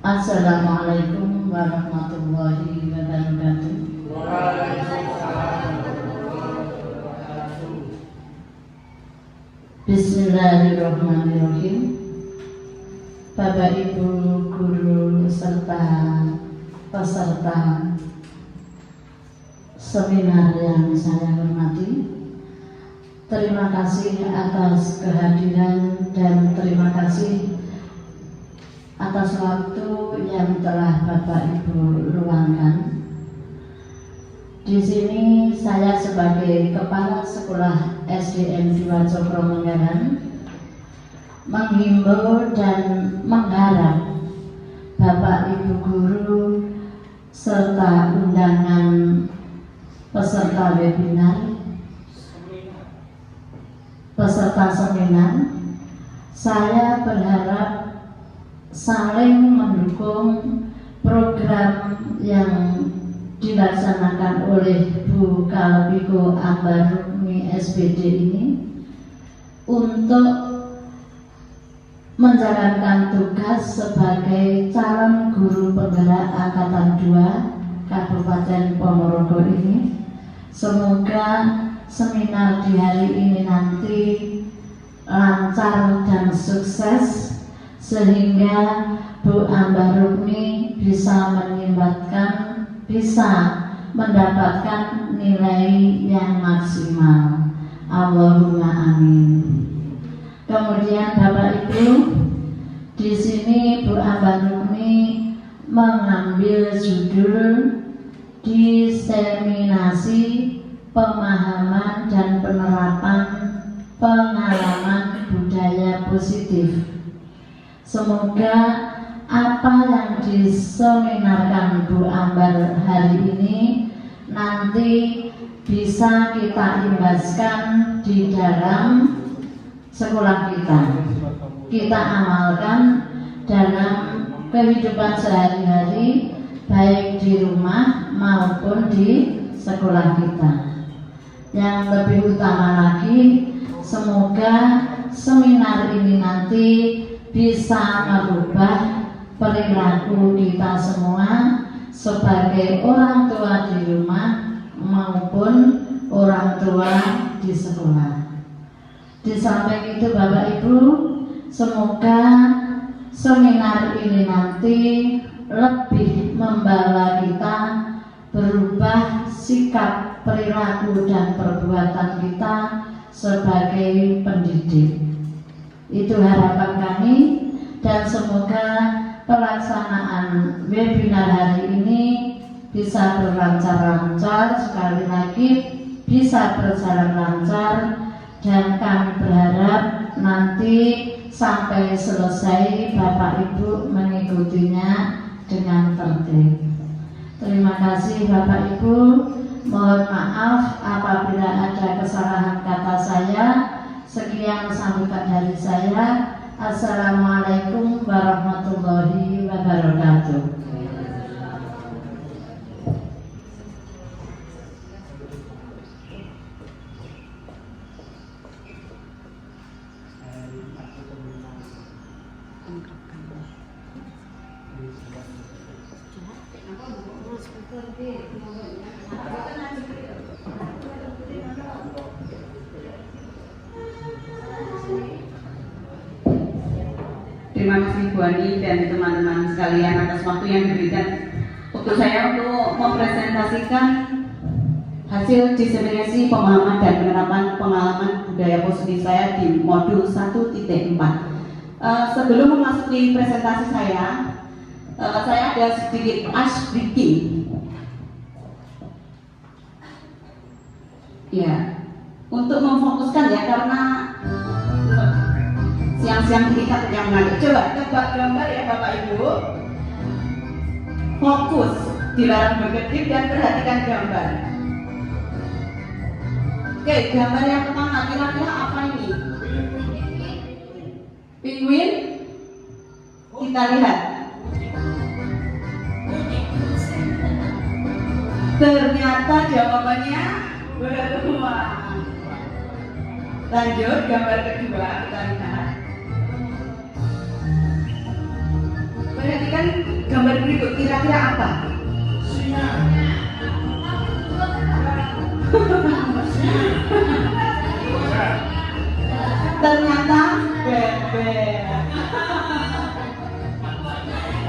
Assalamualaikum warahmatullahi wabarakatuh. Bismillahirrahmanirrahim. Bapak Ibu guru serta peserta seminar yang saya hormati, terima kasih atas kehadiran dan terima kasih atas waktu yang telah Bapak Ibu luangkan. Di sini saya sebagai Kepala Sekolah SDN 2 Cokro menghimbau dan mengharap Bapak Ibu guru serta undangan peserta webinar, peserta seminar, saya berharap saling mendukung program yang dilaksanakan oleh Bu Kalpiko Ambarukmi SPD ini untuk menjalankan tugas sebagai calon guru penggerak Angkatan 2 Kabupaten Ponorogo ini. Semoga seminar di hari ini nanti lancar dan sukses, sehingga Bu Ambarukmi bisa mendapatkan nilai yang maksimal. Allahumma amin. Kemudian Bapak Ibu, di sini Bu Ambarukmi mengambil judul diseminasi pemahaman dan penerapan pengalaman budaya positif. Semoga apa yang diseminarkan Bu Ambar hari ini nanti bisa kita imbaskan di dalam sekolah kita amalkan dalam kehidupan sehari-hari, baik di rumah maupun di sekolah kita. Yang lebih utama lagi, semoga seminar ini nanti bisa merubah perilaku kita semua sebagai orang tua di rumah maupun orang tua di sekolah. Di samping itu Bapak Ibu, semoga seminar ini nanti lebih membawa kita berubah sikap, perilaku dan perbuatan kita sebagai pendidik. Itu harapan kami, dan semoga pelaksanaan webinar hari ini bisa berlancar-lancar, sekali lagi bisa berjalan lancar, dan kami berharap nanti sampai selesai Bapak Ibu mengikutinya dengan tertib. Terima kasih Bapak Ibu, mohon maaf apabila ada kesalahan kata saya. Sekian sambutan dari saya. Assalamualaikum warahmatullahi wabarakatuh. Terima kasih Bu Ani dan teman-teman sekalian atas waktu yang diberikan untuk saya untuk mempresentasikan hasil diseminasi pemahaman dan penerapan pengalaman budaya positif saya di modul 1.4. Sebelum memasuki presentasi saya ada sedikit ice breaking. Ya, untuk memfokuskan ya, karena siang-siang kita yang menarik. Coba tebak gambar ya Bapak Ibu. Fokus, dilarang berkedip dan perhatikan gambar. Oke, gambar yang pertama kira-kira apa ini? Penguin? Kita lihat. Ternyata jawabannya beruang. Lanjut, gambar kedua kita lihat. Perhatikan Gambar berikut kira-kira apa? Ternyata bebek.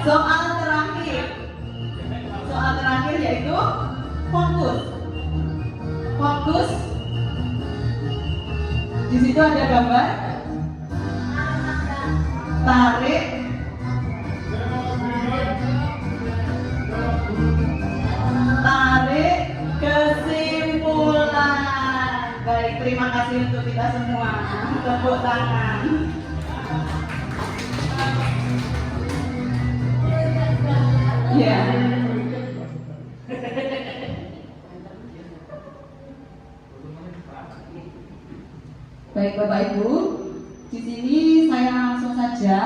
Soal terakhir yaitu fokus. Fokus. Di situ ada gambar tarik, kesimpulan. Baik, terima kasih untuk kita semua. Tepuk tangan. Ya. Baik Bapak Ibu, di sini saya langsung saja.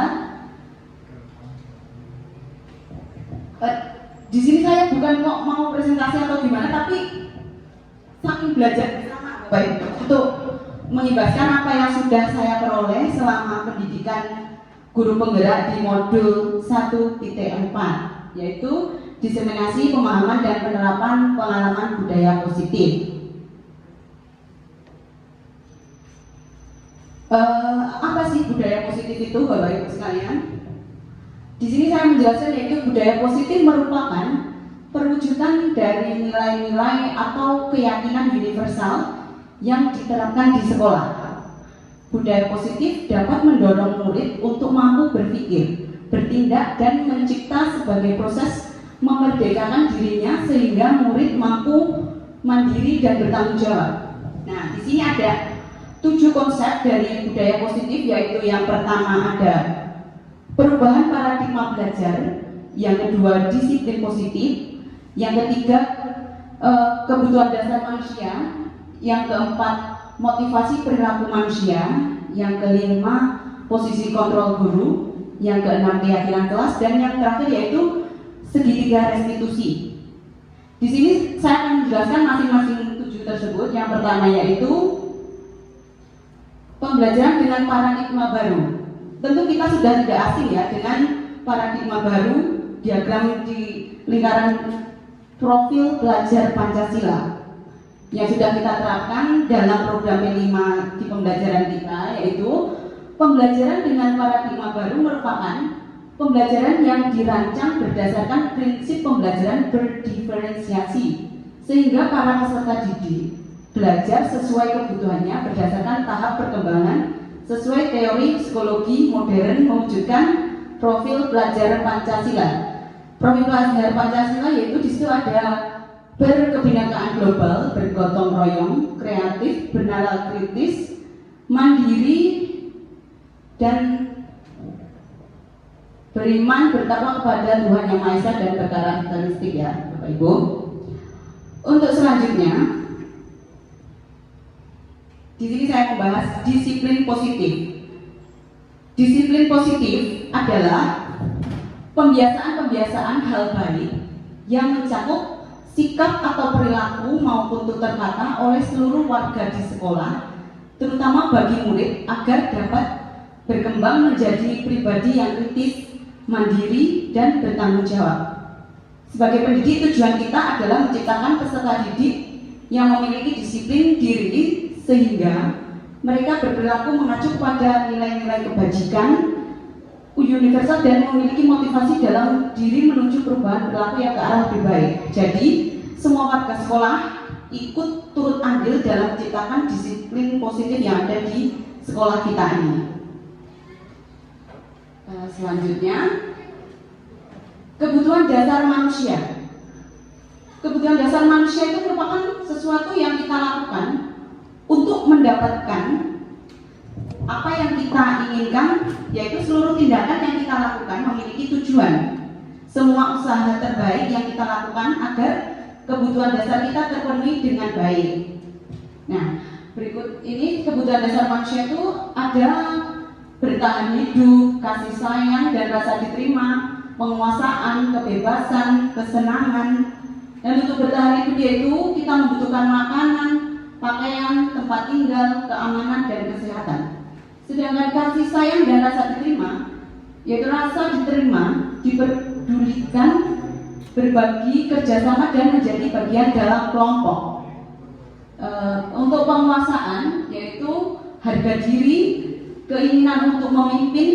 Di sini saya bukan kok mau presentasi atau gimana, tapi saking belajar bersama Bapak Ibu untuk mengibaskan apa yang sudah saya peroleh selama pendidikan guru penggerak di modul 1.4, yaitu diseminasi pemahaman dan penerapan pengalaman budaya positif. Apa sih budaya positif itu, Bapak Ibu sekalian? Di sini saya menjelaskan yaitu budaya positif merupakan perwujudan dari nilai-nilai atau keyakinan universal yang diterapkan di sekolah. Budaya positif dapat mendorong murid untuk mampu berpikir, bertindak, dan mencipta sebagai proses memerdekakan dirinya sehingga murid mampu mandiri dan bertanggung jawab. Nah, di sini ada 7 konsep dari budaya positif, yaitu yang pertama ada perubahan paradigma belajar, yang kedua disiplin positif, yang ketiga kebutuhan dasar manusia, yang keempat motivasi perilaku manusia, yang kelima posisi kontrol guru, yang keenam keyakinan kelas, dan yang terakhir yaitu segitiga restitusi. Di sini saya akan menjelaskan masing-masing 7 tersebut. Yang pertama yaitu pembelajaran dengan paradigma baru. Tentu kita sudah tidak asing ya dengan paradigma baru, diagram di lingkaran profil belajar Pancasila yang sudah kita terapkan dalam program P5 di pembelajaran kita, yaitu pembelajaran dengan paradigma baru merupakan pembelajaran yang dirancang berdasarkan prinsip pembelajaran berdiferensiasi, sehingga para peserta didik belajar sesuai kebutuhannya berdasarkan tahap perkembangan sesuai teori psikologi modern mewujudkan profil pelajaran Pancasila. Profil pelajaran Pancasila yaitu di situ ada berkebinekaan global, bergotong royong, kreatif, bernalar kritis, mandiri, dan beriman bertakwa kepada Tuhan Yang Maha Esa dan berkarakteristik ya Bapak Ibu. Untuk selanjutnya, di sini saya membahas disiplin positif. Disiplin positif adalah pembiasaan-pembiasaan hal baik yang mencakup sikap atau perilaku maupun tutur kata oleh seluruh warga di sekolah, terutama bagi murid agar dapat berkembang menjadi pribadi yang kritis, mandiri, dan bertanggung jawab. Sebagai pendidik, tujuan kita adalah menciptakan peserta didik yang memiliki disiplin diri sehingga mereka berperilaku mengacu pada nilai-nilai kebajikan universal dan memiliki motivasi dalam diri menuju perubahan perilaku yang ke arah lebih baik. Jadi semua warga sekolah ikut turut andil dalam menciptakan disiplin positif yang ada di sekolah kita ini. Selanjutnya, kebutuhan dasar manusia. Kebutuhan dasar manusia itu merupakan sesuatu yang kita lakukan untuk mendapatkan apa yang kita inginkan, yaitu seluruh tindakan yang kita lakukan memiliki tujuan. Semua usaha terbaik yang kita lakukan agar kebutuhan dasar kita terpenuhi dengan baik. Nah, berikut ini kebutuhan dasar manusia itu ada bertahan hidup, kasih sayang dan rasa diterima, penguasaan, kebebasan, kesenangan. Dan untuk bertahan hidup yaitu kita membutuhkan makanan, pakaian, tempat tinggal, keamanan, dan kesehatan. Sedangkan kasih sayang dan rasa diterima, yaitu rasa diterima memperdulikan berbagi kerjasama dan menjadi bagian dalam kelompok. Untuk penguasaan yaitu harga diri, keinginan untuk memimpin,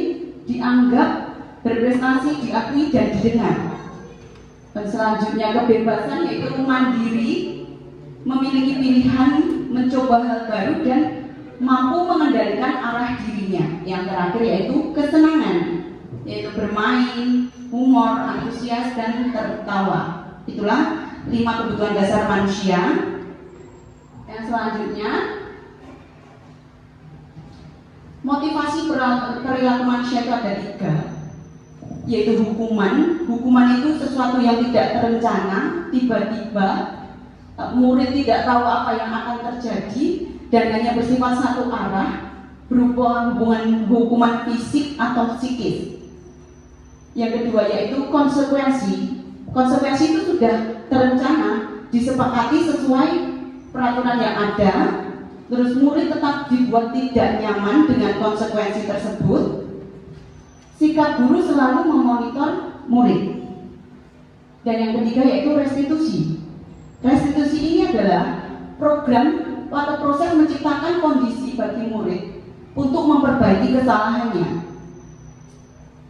dianggap, berprestasi, diakui dan didengar. Dan selanjutnya kebebasan yaitu mandiri, memiliki pilihan, mencoba hal baru dan mampu mengendalikan arah dirinya. Yang terakhir yaitu kesenangan, yaitu bermain, humor, antusias dan tertawa. Itulah 5 kebutuhan dasar manusia. Yang selanjutnya, motivasi perilaku manusia itu ada 3, yaitu hukuman. Hukuman itu sesuatu yang tidak terencana, tiba-tiba, murid tidak tahu apa yang akan terjadi dan hanya bersifat satu arah, berupa hukuman fisik atau psikis. Yang kedua yaitu konsekuensi. Konsekuensi itu sudah terencana, disepakati sesuai peraturan yang ada, terus murid tetap dibuat tidak nyaman dengan konsekuensi tersebut. Sikap guru selalu memonitor murid. Dan yang ketiga yaitu restitusi. Restitusi ini adalah program atau proses menciptakan kondisi bagi murid untuk memperbaiki kesalahannya.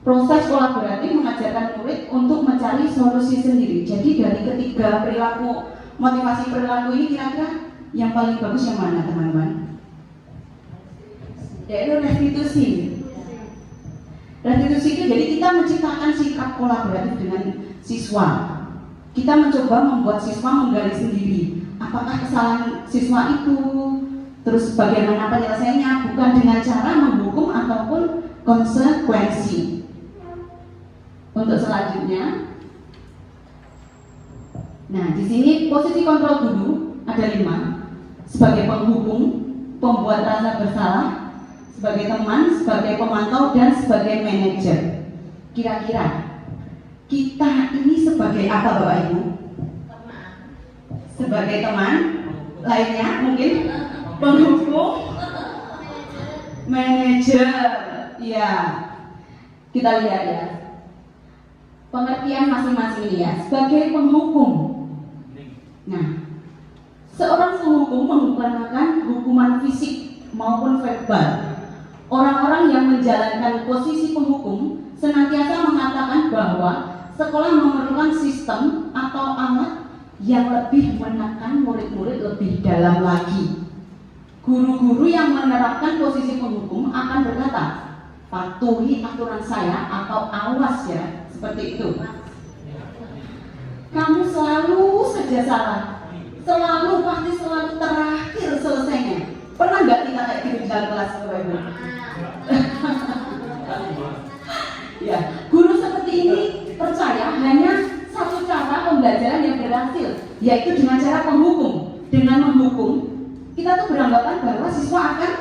Proses kolaboratif mengajarkan murid untuk mencari solusi sendiri. Jadi dari ketiga perilaku, motivasi perilaku ini kira-kira yang paling bagus yang mana teman-teman? Yaitu restitusi. Restitusi itu jadi kita menciptakan sikap kolaboratif dengan siswa. Kita mencoba membuat siswa menggali sendiri apakah kesalahan siswa itu, terus bagaimana penyelesaiannya, bukan dengan cara menghukum ataupun konsekuensi. Untuk selanjutnya, nah di sini posisi kontrol guru ada 5, sebagai penghukum, pembuat rasa bersalah, sebagai teman, sebagai pemantau, dan sebagai manajer. Kira-kira kita ini sebagai apa Bapak Ibu? Sebagai teman, lainnya mungkin penghukum, manajer. Ya, kita lihat ya. Pengertian masing-masing ini ya, sebagai penghukum. Nah, seorang penghukum menggunakan hukuman fisik maupun verbal. Orang-orang yang menjalankan posisi penghukum senantiasa mengatakan bahwa sekolah memerlukan sistem atau alat yang lebih menekan murid-murid lebih dalam lagi. Guru-guru yang menerapkan posisi penghukum akan berkata, patuhi aturan saya atau awas ya. Seperti itu. Kamu selalu saja salah, pasti selalu terakhir selesainya. Pernah nggak kita kayak gitu di dalam kelas, Bapak Ibu? Ya, guru seperti ini percaya hanya satu cara pembelajaran yang berhasil, yaitu dengan cara penghukum. Dengan menghukum, kita tuh beranggapan bahwa siswa akan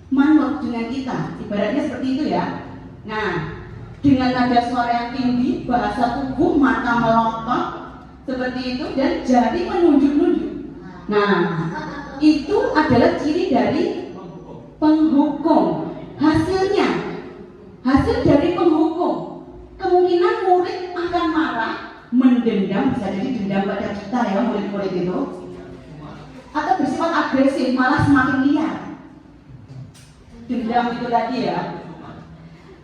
manut dengan kita. Ibaratnya seperti itu ya. Nah, dengan nada suara yang tinggi, bahasa tubuh, mata melotot seperti itu, dan jari menunjuk-nunjuk. Nah, itu adalah ciri dari penghukum. Hasil dari penghukum, kemungkinan murid akan marah, mendendam, bisa jadi dendam pada kita ya murid-murid itu, atau bersifat agresif, malah semakin liar. Dendam itu tadi ya.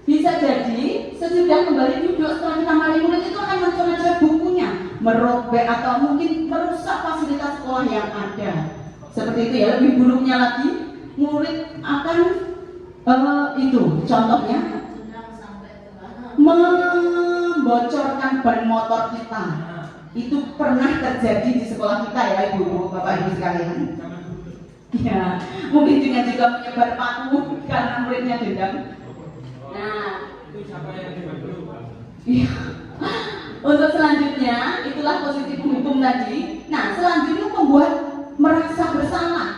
Bisa jadi sesudah kembali duduk setelah kita mari murid itu akan mencuri bukunya, merobek atau mungkin merusak fasilitas sekolah yang ada. Seperti itu ya. Lebih buruknya lagi, murid akan itu contohnya membocorkan ban motor kita. Itu pernah terjadi di sekolah kita ya Ibu, Bapak Ibu sekalian. Ya, mungkin juga menyebar paku karena muridnya dendam. Nah, iya. Untuk selanjutnya, itulah posisi penghukum tadi. Nah, selanjutnya membuat merasa bersalah.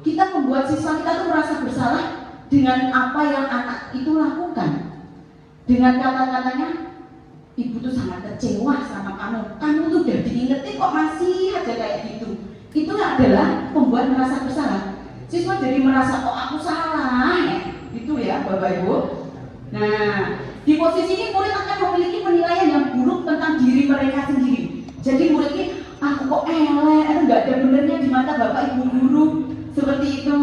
Kita membuat siswa kita tuh merasa bersalah dengan apa yang anak itu lakukan. Dengan kata-katanya, ibu tuh sangat kecewa sama kamu. Kamu tuh udah diingetin kok masih aja kayak gitu. Itu adalah membuat merasa bersalah. Siswa jadi merasa, oh aku salah ya. Gitu ya Bapak Ibu. Nah, di Di posisi ini murid akan memiliki penilaian yang buruk tentang diri mereka sendiri. Jadi murid ini, aku kok elek, itu nggak ada benernya di mata bapak ibu guru, seperti itu.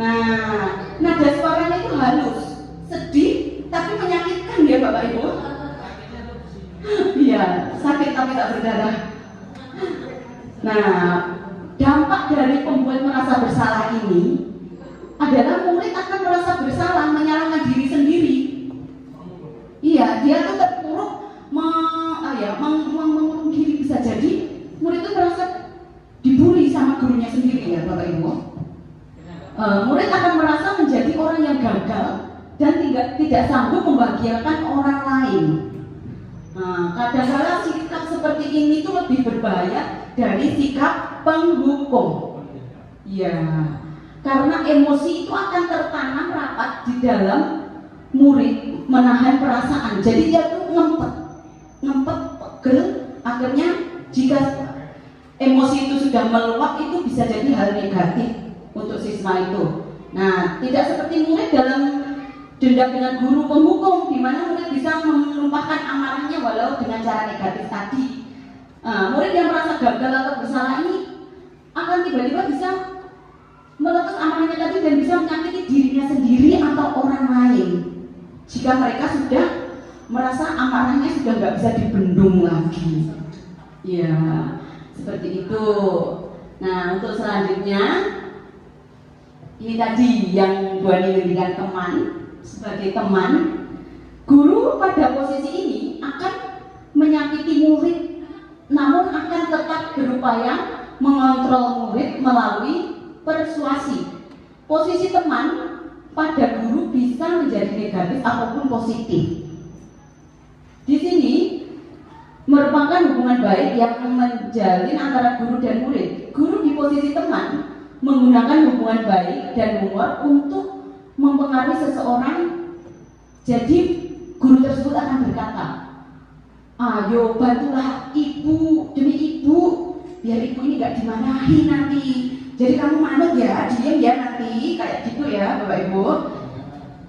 Nah, nada suaranya itu halus, sedih, tapi menyakitkan ya bapak ibu. Iya, sakit tapi tak berdarah. Nah, dampak dari pembuat merasa bersalah ini adalah murid akan merasa bersalah, menyalahkan diri sendiri. Iya, dia tuh terpuruk mengurung diri, bisa jadi murid itu merasa dibully sama gurunya sendiri ya Bapak Ibu. Murid akan merasa menjadi orang yang gagal dan tidak sanggup membahagiakan orang lain. Kadang-kadang sikap seperti ini tuh lebih berbahaya dari sikap penghukum. Ya, karena emosi itu akan tertanam rapat di dalam murid, menahan perasaan. Jadi dia tuh ngempet, pegel. Akhirnya jika emosi itu sudah meluap, itu bisa jadi hal negatif untuk siswa itu. Nah, tidak seperti murid dalam dendam dengan guru penghukum, di mana murid bisa menumpahkan amarahnya walau dengan cara negatif tadi. Murid yang merasa gagal atau bersalah ini akan tiba-tiba bisa meletus amarahnya tadi dan bisa menyakiti dirinya sendiri atau orang lain. Jika mereka sudah merasa amarahnya sudah nggak bisa dibendung lagi, ya seperti itu. Nah, untuk selanjutnya ini tadi yang Bu Ani dengan teman. Sebagai teman, guru pada posisi ini akan menyakiti murid, namun akan tetap berupaya mengontrol murid melalui persuasi. Posisi teman pada guru bisa menjadi negatif ataupun positif. Di sini merupakan hubungan baik yang menjalin antara guru dan murid. Guru di posisi teman menggunakan hubungan baik dan humor untuk mempengaruhi seseorang. Jadi guru tersebut akan berkata, ayo bantulah ibu demi ibu, biar ibu ini gak dimarahi nanti. Jadi kamu manut ya, diem ya nanti, kayak gitu ya Bapak Ibu.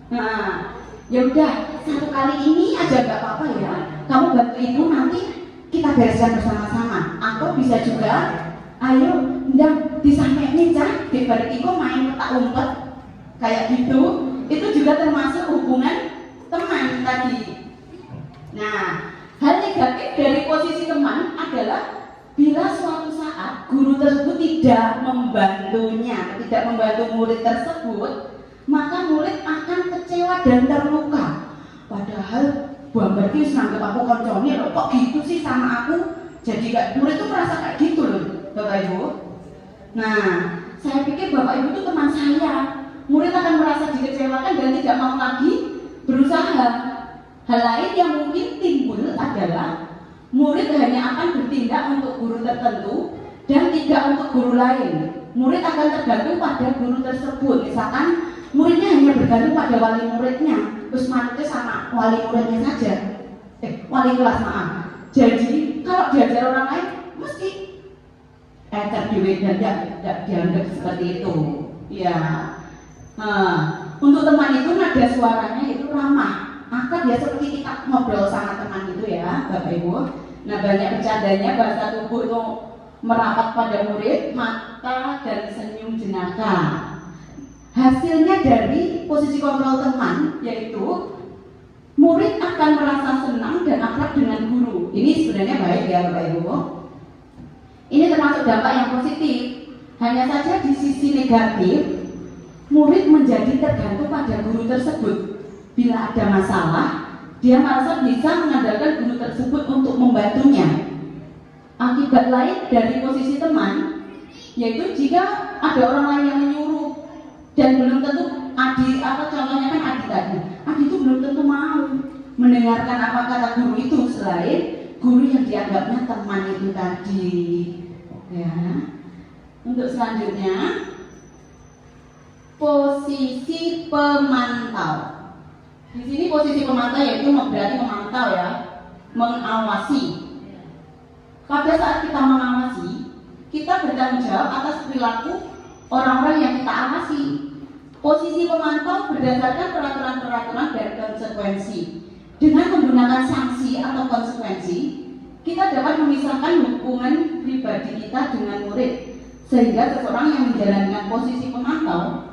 Nah, ya udah satu kali ini aja gak apa-apa ya, kamu bantu ibu, nanti kita bereskan bersama-sama. Atau bisa juga, ayo ndang disampein cah, dibalik iku main petak umpet kayak gitu. Itu juga termasuk hubungan teman tadi. Nah, hal negatif dari posisi teman adalah bila suatu saat guru tersebut tidak membantunya, tidak membantu murid tersebut, maka murid akan kecewa dan terluka. Padahal Bu Ambar ki nanggep aku koncone loh, kok gitu sih sama aku. Jadi murid tuh merasa kayak gitu loh Bapak Ibu. Nah, saya pikir Bapak Ibu itu teman saya. Murid akan merasa dikecewakan dan tidak mau lagi berusaha. Hal lain yang mungkin timbul adalah murid hanya akan bertindak untuk guru tertentu dan tidak untuk guru lain. Murid akan tergantung pada guru tersebut. Misalkan muridnya hanya bergantung pada wali muridnya, terus manutnya sama wali muridnya saja. Wali kelas maaf. Jadi kalau diajar orang lain mesti terdiwet dan tidak dianggap seperti itu. Ya. Untuk teman itu nada suaranya itu ramah, maka dia seperti kita ngobrol sama teman itu ya Bapak Ibu. Nah, banyak bercandanya, bahasa tubuh itu merapat pada murid, mata dan senyum jenaka. Hasilnya dari posisi kontrol teman yaitu murid akan merasa senang dan akrab dengan guru. Ini sebenarnya baik ya Bapak Ibu. Ini termasuk dampak yang positif. Hanya saja di sisi negatif, murid menjadi tergantung pada guru tersebut. Bila ada masalah, dia merasa bisa mengandalkan guru tersebut untuk membantunya. Akibat lain dari posisi teman, yaitu jika ada orang lain yang menyuruh dan belum tentu Adi, atau contohnya kan Adi tadi, Adi itu belum tentu mau mendengarkan apa kata guru itu selain guru yang dianggapnya teman itu tadi. Ya. Untuk selanjutnya, posisi pemantau. Di sini posisi pemantau yaitu berarti memantau ya, mengawasi. Pada saat kita mengawasi, kita bertanggung jawab atas perilaku orang-orang yang kita awasi. Posisi pemantau berdasarkan peraturan-peraturan dan konsekuensi. Dengan menggunakan sanksi atau konsekuensi, kita dapat memisahkan hubungan pribadi kita dengan murid, sehingga seseorang yang menjalankan posisi pemantau,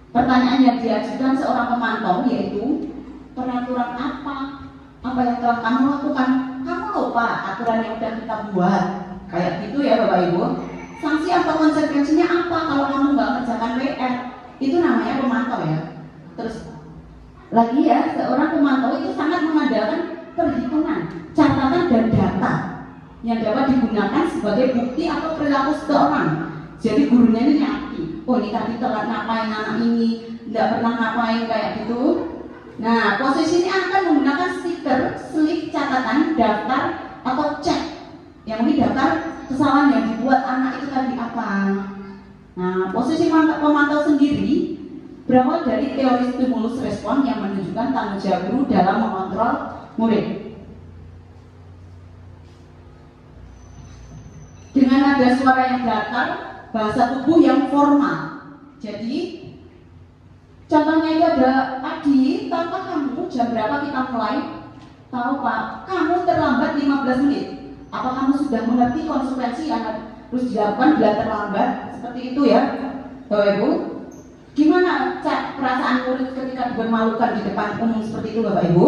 pertanyaan yang diajukan seorang pemantau yaitu, peraturan apa yang telah kamu lakukan? Kamu lupa aturan yang sudah kita buat? Kayak gitu ya Bapak Ibu. Sanksi atau konsekuensinya apa kalau kamu nggak kerjakan PR? Itu namanya pemantau ya. Terus lagi ya, seorang pemantau itu sangat mengandalkan perhitungan, catatan dan data yang dapat digunakan sebagai bukti atau perilaku seseorang. Jadi gurunya ini nyati, oh ini tadi telat ngapain anak ini, tidak pernah ngapain kayak gitu. Nah, posisinya akan menggunakan stiker, slip catatan, daftar atau cek. Yang ini daftar kesalahan yang dibuat anak itu tadi apa. Nah, posisi pemantau sendiri berawal dari teori stimulus respon yang menunjukkan tanggung jawab guru dalam mengontrol murid. Dengan nada suara yang datar, bahasa tubuh yang formal. Jadi, contohnya itu ada, Adi, tahukah kamu jam berapa kita mulai? Tahu Pak, kamu terlambat 15 menit. Apa kamu sudah mengerti konsekuensi yang harus dilakukan bila terlambat? Seperti itu ya, Bapak Ibu. Gimana perasaan murid ketika dipermalukan di depan umum seperti itu Bapak Ibu?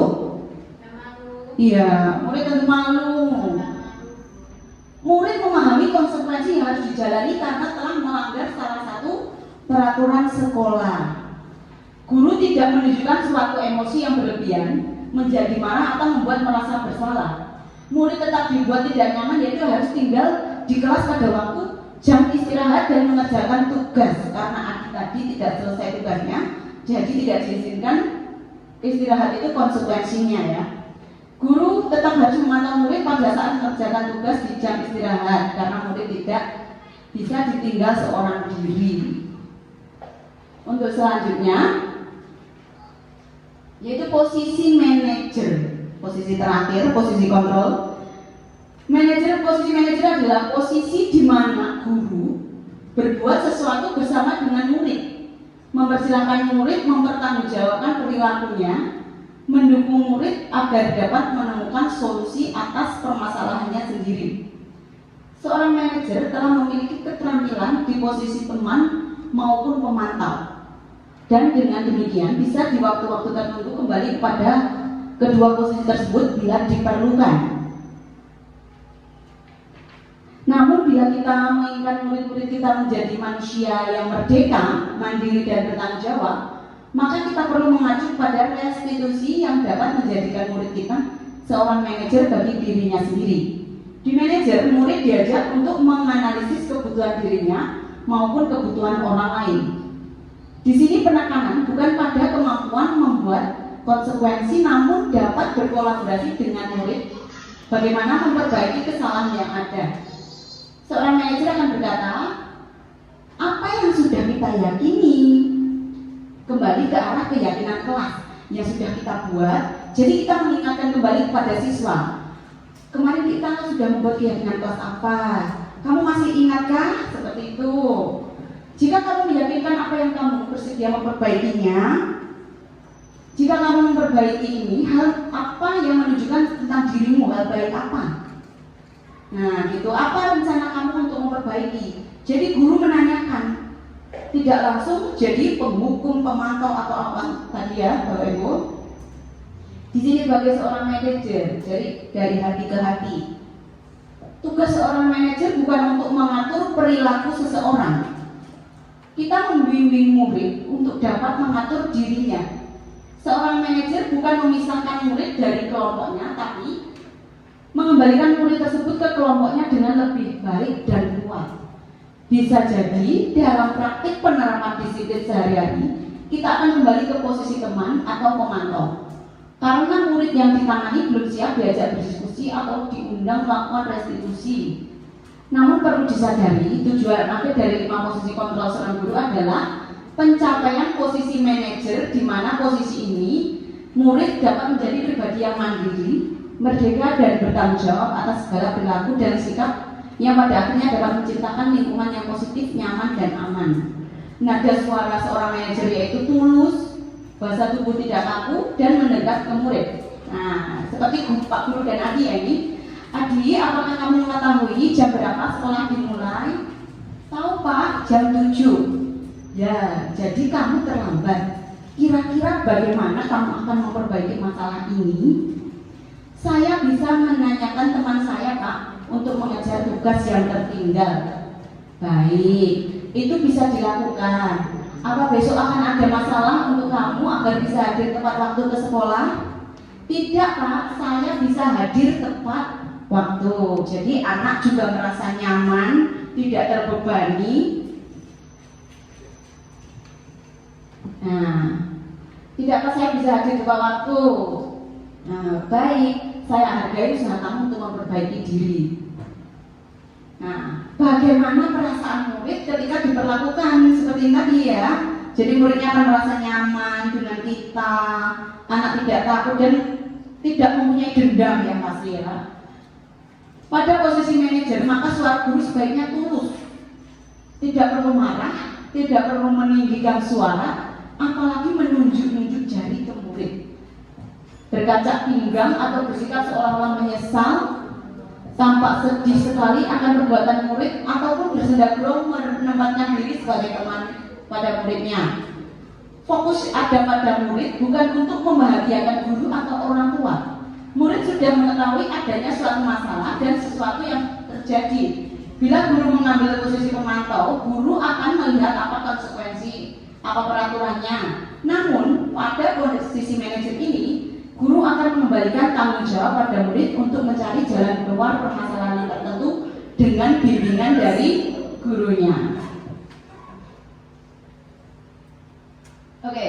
Iya, murid tentu malu. Murid memahami konsekuensi yang harus dijalani karena telah melanggar salah satu peraturan sekolah. Guru tidak menunjukkan suatu emosi yang berlebihan, menjadi marah atau membuat merasa bersalah. Murid tetap dibuat tidak nyaman, yaitu harus tinggal di kelas pada waktu jam istirahat dan mengerjakan tugas karena Adi tadi tidak selesai tugasnya, jadi tidak diizinkan istirahat. Itu konsekuensinya ya. Guru tetap harus memantau murid pada saat mengerjakan tugas di jam istirahat karena murid tidak bisa ditinggal seorang diri. Untuk selanjutnya yaitu posisi manajer, posisi terakhir, posisi kontrol. Posisi manajer adalah posisi di mana guru berbuat sesuatu bersama dengan murid, mempersilahkan murid mempertanggungjawabkan perilakunya, mendukung murid agar dapat menemukan solusi atas permasalahannya sendiri. Seorang manajer telah memiliki keterampilan di posisi teman maupun pemantau, dan dengan demikian bisa di waktu-waktu tertentu kembali kepada kedua posisi tersebut bila diperlukan. Namun bila kita menginginkan murid-murid kita menjadi manusia yang merdeka, mandiri dan bertanggung jawab, maka kita perlu mengacu pada restitusi yang dapat menjadikan murid kita seorang manajer bagi dirinya sendiri. Di manajer, murid diajak untuk menganalisis kebutuhan dirinya maupun kebutuhan orang lain. Di sini penekanan bukan pada kemampuan membuat konsekuensi, namun dapat berkolaborasi dengan murid bagaimana memperbaiki kesalahan yang ada. Seorang manajer akan berkata, apa yang sudah kita yakini, kembali ke arah keyakinan kelas yang sudah kita buat. Jadi kita mengingatkan kembali kepada siswa, kemarin kita sudah membuat keyakinan kelas apa, kamu masih ingatkah? Seperti itu. Jika kamu meyakinkan apa yang kamu bersedia memperbaikinya, jika kamu memperbaiki ini, hal apa yang menunjukkan tentang dirimu, hal baik apa? Nah gitu, apa rencana kamu untuk memperbaiki? Jadi guru menanyakan, tidak langsung jadi penghukum, pemantau atau apa tadi ya Bapak Ibu. Di sini sebagai seorang manajer, jadi dari hati ke hati. Tugas seorang manajer bukan untuk mengatur perilaku seseorang. Kita membimbing murid untuk dapat mengatur dirinya. Seorang manajer bukan memisahkan murid dari kelompoknya, tapi mengembalikan murid tersebut ke kelompoknya dengan lebih baik dan kuat. Bisa jadi dalam praktik penerapan disiplin sehari-hari kita akan kembali ke posisi teman atau pemantau. Karena murid yang ditangani belum siap diajak berdiskusi atau diundang melakukan restitusi. Namun perlu disadari, tujuan akhir dari 5 posisi kontrol seorang guru adalah pencapaian posisi manajer, di mana posisi ini murid dapat menjadi pribadi yang mandiri, merdeka dan bertanggung jawab atas segala perilaku dan sikap yang pada akhirnya dapat menciptakan lingkungan yang positif, nyaman dan aman. nada suara seorang manajer yaitu tulus, bahasa tubuh tidak kaku, dan mendekat ke murid. Nah, seperti Pak Guru dan Adi ini. Adi, apakah kamu mengetahui jam berapa sekolah dimulai? Tahu Pak, jam 7. Ya, jadi kamu terlambat. Kira-kira bagaimana kamu akan memperbaiki masalah ini? Saya bisa menanyakan teman saya Pak untuk mengejar tugas yang tertinggal. Baik, itu bisa dilakukan. Apa besok akan ada masalah untuk kamu agar bisa hadir tepat waktu ke sekolah? Tidak Pak, saya bisa hadir tepat waktu. Jadi anak juga merasa nyaman, tidak terbebani. Nah, tidakkah saya bisa hadir tepat waktu? Nah, baik, saya hargai usaha kamu untuk memperbaiki diri. Nah, bagaimana perasaan murid ketika diperlakukan seperti tadi ya? Jadi muridnya akan merasa nyaman dengan kita, anak tidak takut dan tidak mempunyai dendam ya pasti ya. Pada posisi manajer, maka suara guru sebaiknya tulus. Tidak perlu marah, tidak perlu meninggikan suara, apalagi menunjuk-nunjuk jari ke murid. Berkaca pinggang atau bersikap seolah-olah menyesal, tampak sedih sekali akan perbuatan murid, ataupun bersendagro menempatkan diri sebagai teman pada muridnya. Fokus ada pada murid bukan untuk membahagiakan guru atau orang tua. Murid sudah mengetahui adanya suatu masalah dan sesuatu yang terjadi. Bila guru mengambil posisi pemantau, guru akan melihat apa konsekuensi, apa peraturannya. Namun, pada posisi manajer ini, guru akan mengembalikan tanggung jawab pada murid untuk mencari jalan keluar permasalahan tertentu dengan bimbingan dari gurunya. Oke,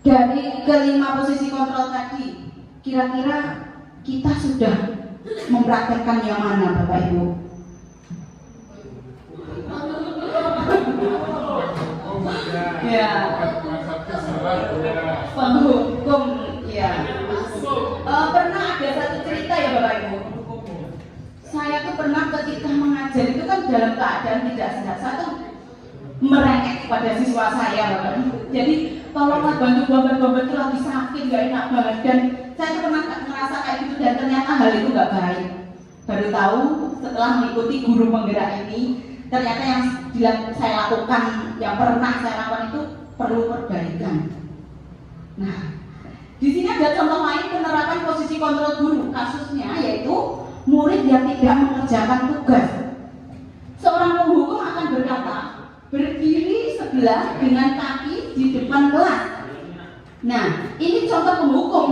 dari kelima posisi kontrol tadi, kira-kira kita sudah mempraktekkan yang mana Bapak Ibu? Ya, penghukum, ya. Pernah ada satu cerita ya Bapak Ibu. Saya tuh pernah ketika mengajar itu kan dalam keadaan tidak sehat. Satu merengek pada siswa saya Bapak Ibu. Jadi tolonglah bantu bomber itu lagi sakit, gak enak banget. Dan saya tuh pernah ngerasa kayak gitu dan ternyata hal itu gak baik. Baru tahu setelah mengikuti guru penggerak ini, ternyata yang saya lakukan, yang pernah saya lakukan itu perlu perbaikan. Nah, di sini ada contoh lain penerapan posisi kontrol guru. Kasusnya yaitu murid yang tidak mengerjakan tugas. Seorang penghukum akan berkata, berdiri sebelah dengan kaki di depan kelas. Nah, ini contoh penghukum.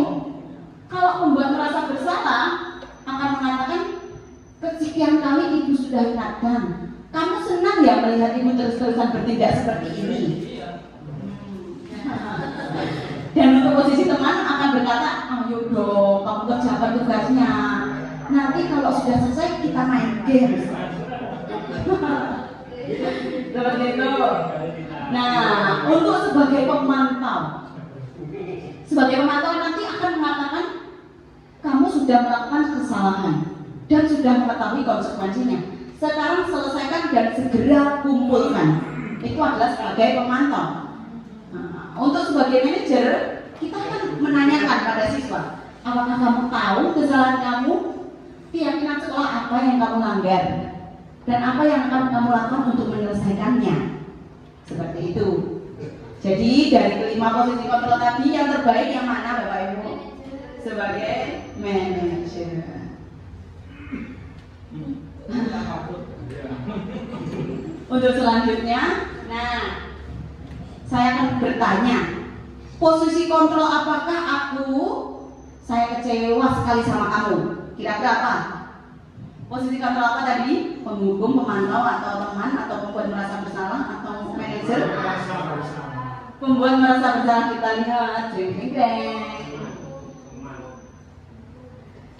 Kalau pembuat merasa bersalah, akan mengatakan, kesekian kali ibu sudah ingatkan. Kamu senang ya melihat ibu terus-terusan bertindak seperti ini? Dan untuk posisi teman akan berkata, ayo dong, kamu kerjakan tugasnya. Nanti kalau sudah selesai kita main game. Seperti itu. Nah, untuk sebagai pemantau nanti akan mengatakan kamu sudah melakukan kesalahan dan sudah mengetahui konsekuensinya. Sekarang selesaikan dan segera kumpulkan. Itu adalah sebagai pemantau. Nah, untuk sebagai manajer, kita akan menanyakan pada siswa, apakah kamu tahu kesalahan kamu? Keyakinan sekolah apa yang kamu langgar? Dan apa yang akan kamu lakukan untuk menyelesaikannya? Seperti itu. Jadi dari kelima posisi kontrol tadi, yang terbaik yang mana Bapak Ibu? Sebagai manajer. Untuk selanjutnya, nah, saya akan bertanya, posisi kontrol apakah saya kecewa sekali sama kamu? Kira-kira apa? Posisi kontrol apa tadi? Penghukum, pemantau, atau teman, atau pembuat merasa bersalah, atau manajer? Pembuat merasa bersalah. Kita lihat, jeng jeng jeng.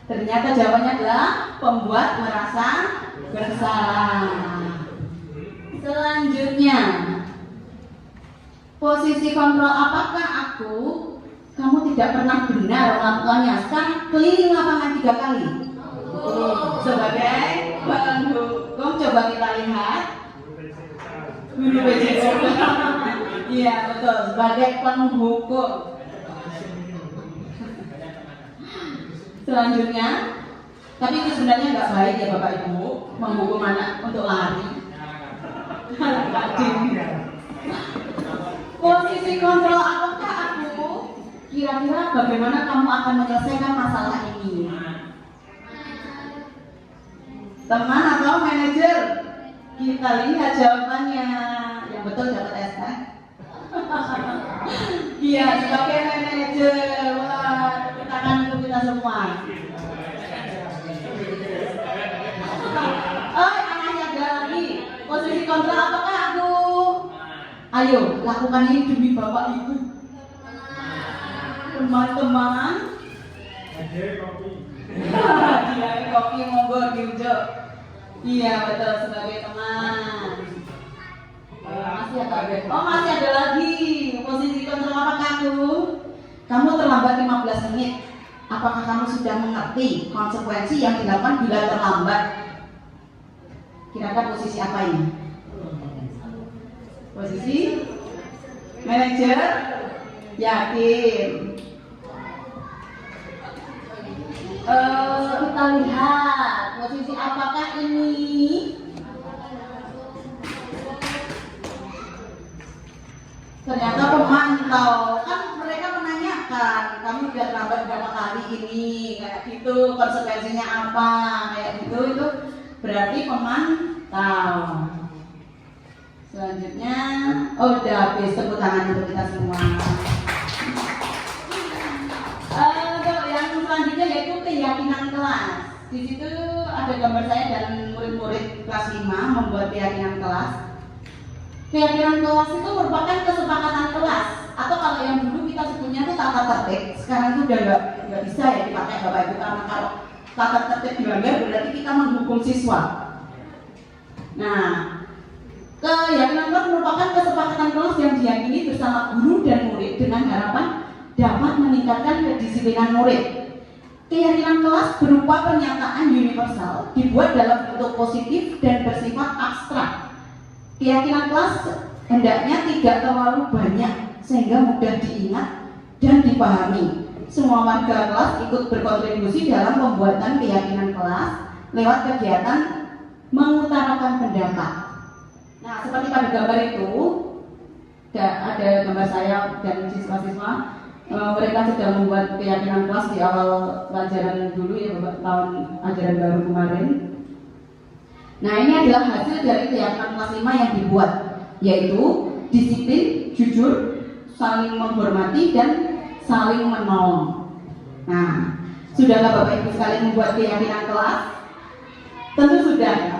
Ternyata jawabannya adalah pembuat merasa bersalah. Selanjutnya, posisi kontrol apakah kamu tidak pernah benar melakukannya? Sekarang keliling lapangan 3 kali. Sebagai penghukum, coba kita lihat. Guru BJO. Iya betul, sebagai penghukum. Selanjutnya, tapi itu sebenarnya nggak baik ya Bapak Ibu menghukum anak untuk lari. Posisi kontrol apakah aku? Kira-kira bagaimana kamu akan menyelesaikan masalah ini? Teman atau manajer? Kita lihat jawabannya. Yang betul dapat S kan? Iya, sebagai manajer. Wah, tepuk tangan untuk kita semua. Oh, anaknya ada lagi. Posisi kontrol apakah aku? Ayo, lakukan ini demi Bapak Ibu. Teman-teman. Hadiah kopi monggo diunjuk. Iya betul, sebagai teman. Masih ada. Oh masih ada lagi. Posisi kontrol apakah aku? Kamu terlambat 15 menit. Apakah kamu sudah mengerti konsekuensi yang dilakukan bila terlambat? Kira-kira posisi apa ini? Posisi manajer? Yakin? Kita lihat posisi apakah ini? Ternyata pemantau. Kan mereka menanyakan kamu sudah terlambat berapa kali ini, kayak gitu, konsekuensinya apa, kayak gitu. Itu berarti pemantau. Selanjutnya, oh udah habis, tepuk tangan untuk kita semua. Yang selanjutnya yaitu keyakinan kelas. Di situ ada gambar saya dan murid-murid kelas 5 membuat keyakinan kelas. Keyakinan kelas itu merupakan kesepakatan kelas, atau kalau yang dulu kita sebutnya itu tata tertib. Sekarang itu udah nggak bisa ya dipakai Bapak Ibu, karena kalau tata tertib dilanggar berarti kita menghukum siswa. Nah, keyakinan kelas merupakan kesepakatan kelas yang diyakini bersama guru dan murid dengan harapan dapat meningkatkan kedisiplinan murid. Keyakinan kelas berupa pernyataan universal, dibuat dalam bentuk positif dan bersifat abstrak. Keyakinan kelas hendaknya tidak terlalu banyak sehingga mudah diingat dan dipahami. Semua warga kelas ikut berkontribusi dalam pembuatan keyakinan kelas lewat kegiatan mengutarakan pendapat. Nah, seperti pada gambar itu ada gambar saya dan siswa-siswa. Mereka sudah membuat keyakinan kelas di awal pelajaran dulu ya, tahun ajaran baru kemarin. Nah, ini adalah hasil dari keyakinan kelas 5 yang dibuat, yaitu disiplin, jujur, saling menghormati, dan saling menolong. Nah, sudahkah Bapak Ibu sekalian membuat keyakinan kelas? Tentu sudah ya.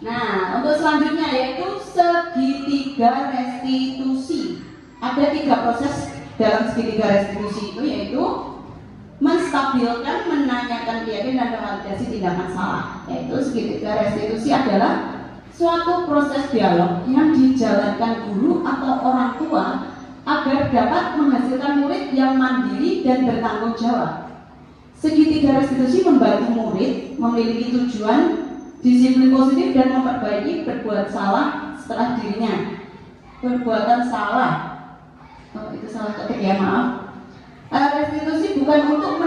Nah, untuk selanjutnya yaitu segitiga restitusi. Ada 3 proses dalam segitiga restitusi itu, yaitu menstabilkan, menanyakan keyakinan dan validasi tindakan salah. Yaitu segitiga restitusi adalah suatu proses dialog yang dijalankan guru atau orang tua agar dapat menghasilkan murid yang mandiri dan bertanggung jawab. Segitiga restitusi membantu murid memiliki tujuan, disiplin positif, dan memperbaiki berbuat salah setelah dirinya. Perbuatan salah, itu salah ketik ya, maaf. Restitusi bukan untuk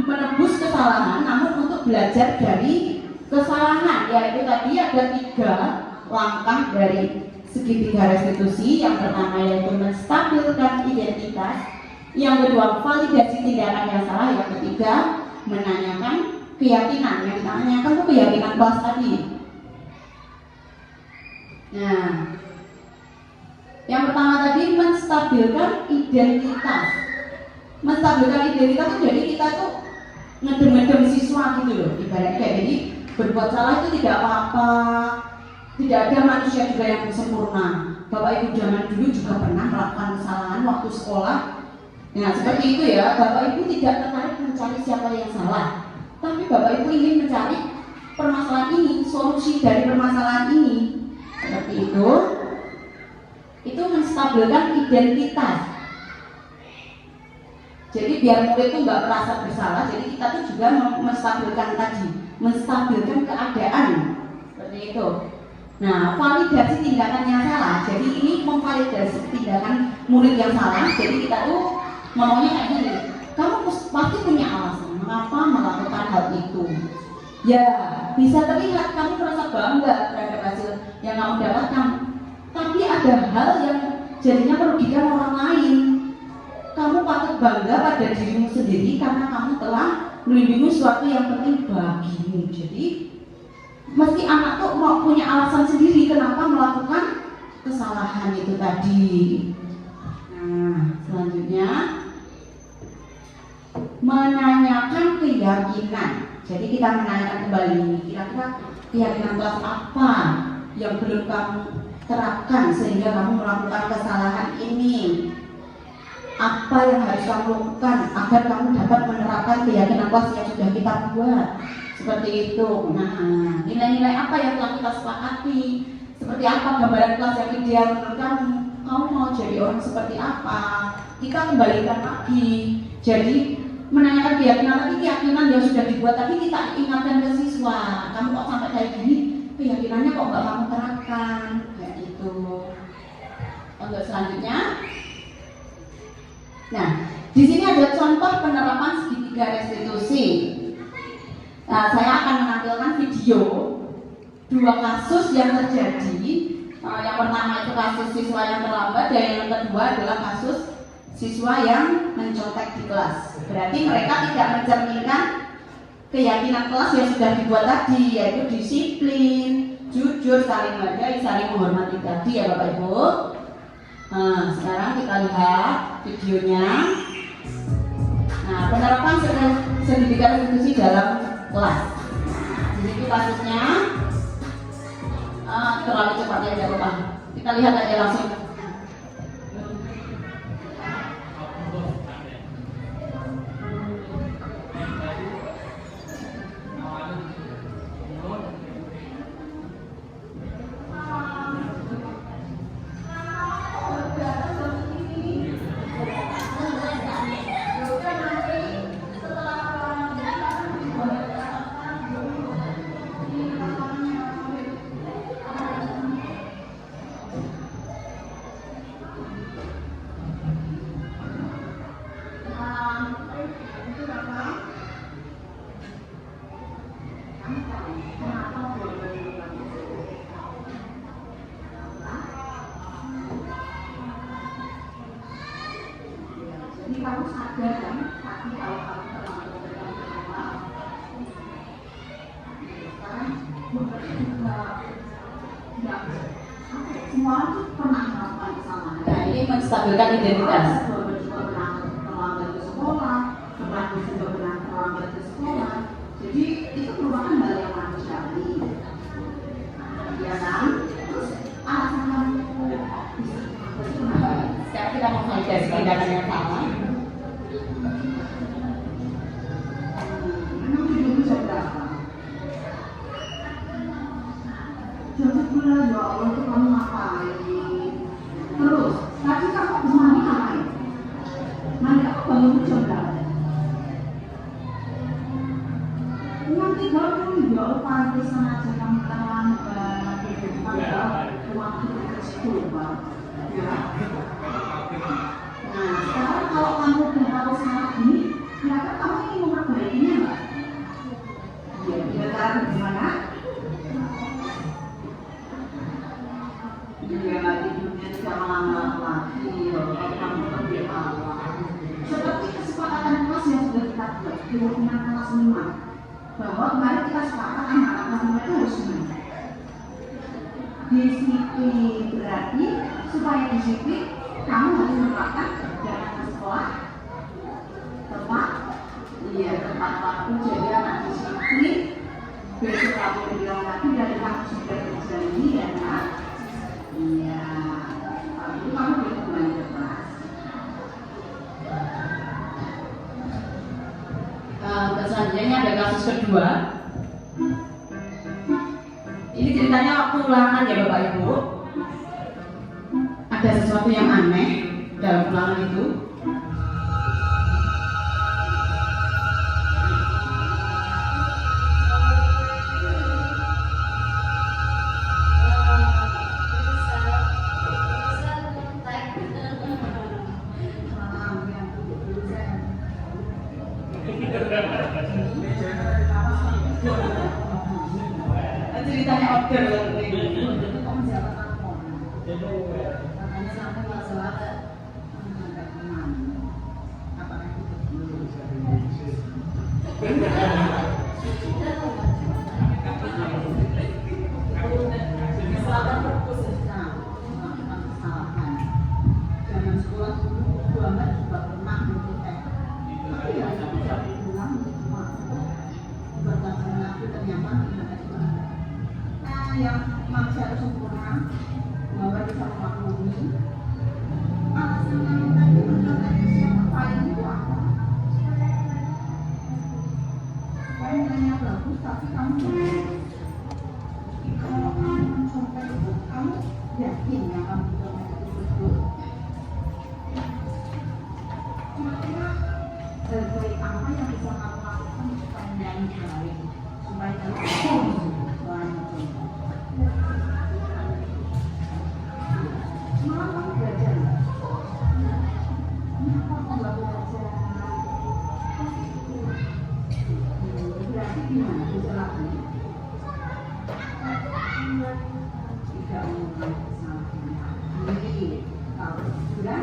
menebus kesalahan, namun untuk belajar dari kesalahan. Yaitu tadi ada 3 langkah dari segitiga restitusi. Yang pertama yaitu menstabilkan identitas, yang kedua validasi tindakan yang salah, yang ketiga menanyakan keyakinan. Yang ditanyakan itu keyakinan kelas tadi. Nah, yang pertama tadi menstabilkan identitas. Menstabilkan identitas itu jadi kita tuh ngedem-ngedem siswa gitu loh, ibaratnya kayak jadi berbuat salah itu tidak apa-apa, tidak ada manusia juga yang sempurna. Bapak Ibu zaman dulu juga pernah melakukan kesalahan waktu sekolah. Nah seperti itu ya, Bapak Ibu tidak tertarik mencari siapa yang salah, tapi Bapak Ibu ingin mencari permasalahan ini, solusi dari permasalahan ini. Seperti itu menstabilkan identitas. Jadi biar murid itu nggak merasa bersalah, jadi kita tuh juga menstabilkan tadi, menstabilkan keadaan seperti itu. Nah, validasi tindakannya salah. Jadi ini memvalidasi tindakan murid yang salah. Jadi kita tuh ngomongnya kayak gini. Kamu pasti punya alasan mengapa melakukan hal itu. Ya, bisa terlihat kamu merasa bangga terhadap hasil yang kamu dapatkan. Tapi ada hal yang jadinya merugikan orang lain. Kamu patut bangga pada dirimu sendiri karena kamu telah melindungi sesuatu yang penting bagimu. Jadi mesti anak tuh mau punya alasan sendiri kenapa melakukan kesalahan itu tadi. Nah, selanjutnya menanyakan keyakinan. Jadi kita menanyakan kembali, kira-kira keyakinan kelas apa yang belum kamu terapkan sehingga kamu melakukan kesalahan ini. Apa yang harus kamu lakukan agar kamu dapat menerapkan keyakinan kelas yang sudah kita buat. Seperti itu. Nah, nilai-nilai apa yang telah kita sepakati? Seperti apa gambaran kelas yang ideal menurut kamu? Kamu mau jadi orang seperti apa? Kita kembalikan lagi. Jadi menanyakan keyakinan lagi, keyakinan yang sudah dibuat tapi kita ingatkan ke siswa. Kamu kok sampai kayak gini? Keyakinannya kok nggak kamu terapkan? Kayak itu. Untuk selanjutnya. Nah, di sini ada contoh penerapan segitiga restitusi. Nah, saya akan menampilkan video 2 kasus yang terjadi. Yang pertama itu kasus siswa yang terlambat dan yang kedua adalah kasus siswa yang mencontek di kelas. Berarti mereka tidak mencerminkan keyakinan kelas yang sudah dibuat tadi, yaitu disiplin, jujur, saling menghargai, saling menghormati tadi ya Bapak Ibu. Nah, sekarang kita lihat videonya. Nah, penerapan segitiga restitusi dalam kelas. Jadi itu kasusnya terlalu cepat ya, tidak apa-apa. Kita lihat aja langsung. Kamu sadar kan, tapi kalau kamu terlalu berkata-kata sekarang juga tidak semua orang tuh pernah melakukan kesalahan. Nah, ini menstabilkan identitas. Juga pernah terlambat ke sekolah, pernah terlambat ke sekolah. Jadi itu merupakan hal yang manusiawi, ya kan? Terus alasan kamu sekarang kita mau validasi tindakan yang salah. Ya Allah, itu kamu ngapain? Terus, tadi kamu kemana ngapain? Nanti aku bangun jam berapa? Nanti kamu ya pantesan aja kamu terlambat. Waktu ke sekolah, ya. Nah, sekarang kalau kamu udah tahu salah ini, kira-kira kamu ingin memperbaikinya nggak? Ya, kira-kira gimana? Ya, hidupnya tidak melanggar lagi, kalau kamu lebih awal. Seperti kesepakatan kelas yang sudah kita buat di hubungan kelas 5, bahwa kemarin kita sepakat anak-anak kelas 5 itu harus menang. Disiplin berarti supaya disiplin, kamu harus menerapkan jalan ke sekolah tepat, iya tepat waktu. Jadi anak disiplin. Besok kamu bilang lagi dari kamu sudah berjanji ya nak. Iya, itu kamu boleh kembali ke kelas. Selanjutnya ada kasus kedua. Ini ceritanya waktu ulangan ya Bapak Ibu. Ada sesuatu yang aneh dalam ulangan itu. Ceritanya order Makanya sampai masalah ada teman. Apakah kesalahan berkhususnya melakukan kesalahan. Zaman sekolah dulu juga pernah tapi ya tidak diulang berkata aku ternyata yang manusia itu sempurna, bahwa bisa memaklumi alasannya tadi berkata siapa paling itu apa? Nilainya bagus tapi kamu kalau kamu mencoba itu kamu yakin yang kamu mencoba itu betul? Kira-kira baik apa yang bisa kamu lakukan supaya menjadi baik, supaya kamu malah kamu belajar kenapa kamu gak belajar berarti gimana kesalahannya tidak menggunakan kesalahannya jadi kalau sudah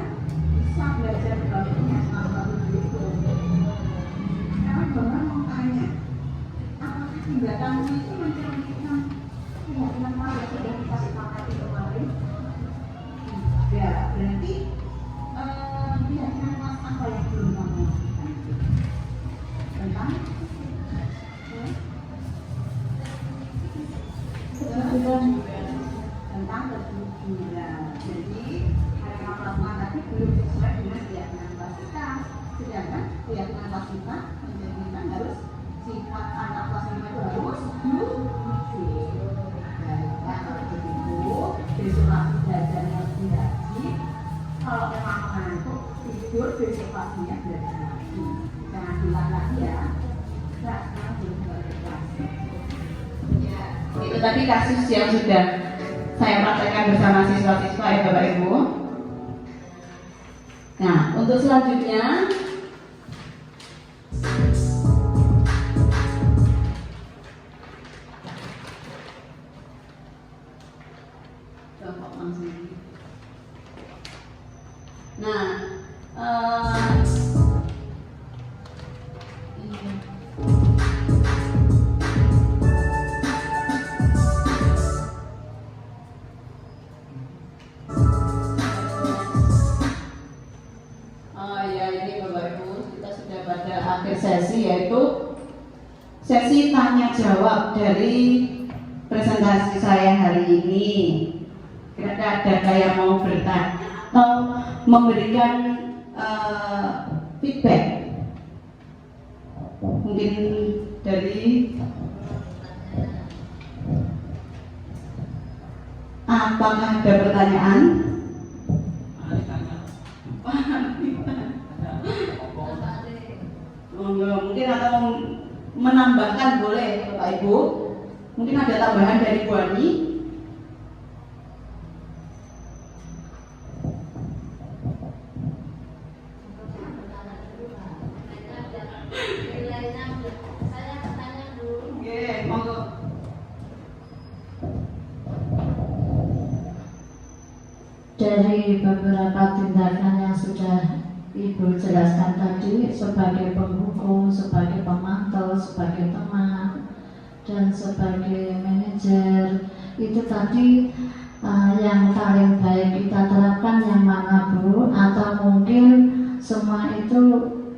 bisa belajar baliknya sama begitu karena orang mau tanya apakah tindakanmu itu mencerminkan keyakinan mana sudah kita sepakati kemarin. Ya, berarti keyakinan mas apa yang belum kamu lakukan tentang kejujuran. Jadi hal yang kamu lakukan tadi belum sesuai dengan keyakinan kelas kita. Sedangkan keyakinan kelas kita menjadikan harus sifat anak kelas 5 itu harus jujur. Baiklah kalau begitu besok lagi belajarnya lebih rajin. Kalau memang mengantuk tidur besok paginya belajar lagi. Jangan bilang lagi ya. Nah, sekarang belum balik kelas. ya, itu tadi kasus yang sudah saya praktekkan bersama siswa-siswa ya Bapak Ibu. Nah, untuk selanjutnya sesi yaitu sesi tanya jawab dari presentasi saya hari ini. Kira-kira ada yang mau bertanya atau memberikan feedback? Mungkin dari apakah ada pertanyaan? Mungkin atau menambahkan boleh Bapak Ibu. Mungkin ada tambahan dari Bu Ani. Oke, monggo. Dari beberapa tindakan yang sudah Ibu jelaskan tadi, sebagai penghukum, sebagai pemantau, sebagai teman, dan sebagai manajer, itu tadi yang paling baik kita terapkan yang mana Bu? Atau mungkin semua itu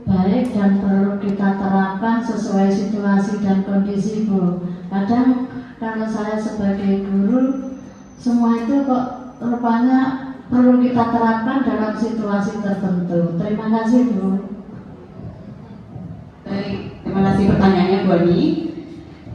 baik dan perlu kita terapkan sesuai situasi dan kondisi Bu? Kadang kalau saya sebagai guru, semua itu kok rupanya perlu kita terapkan dalam situasi tertentu. Terima kasih Bu. Baik, terima kasih pertanyaannya Bu Ani.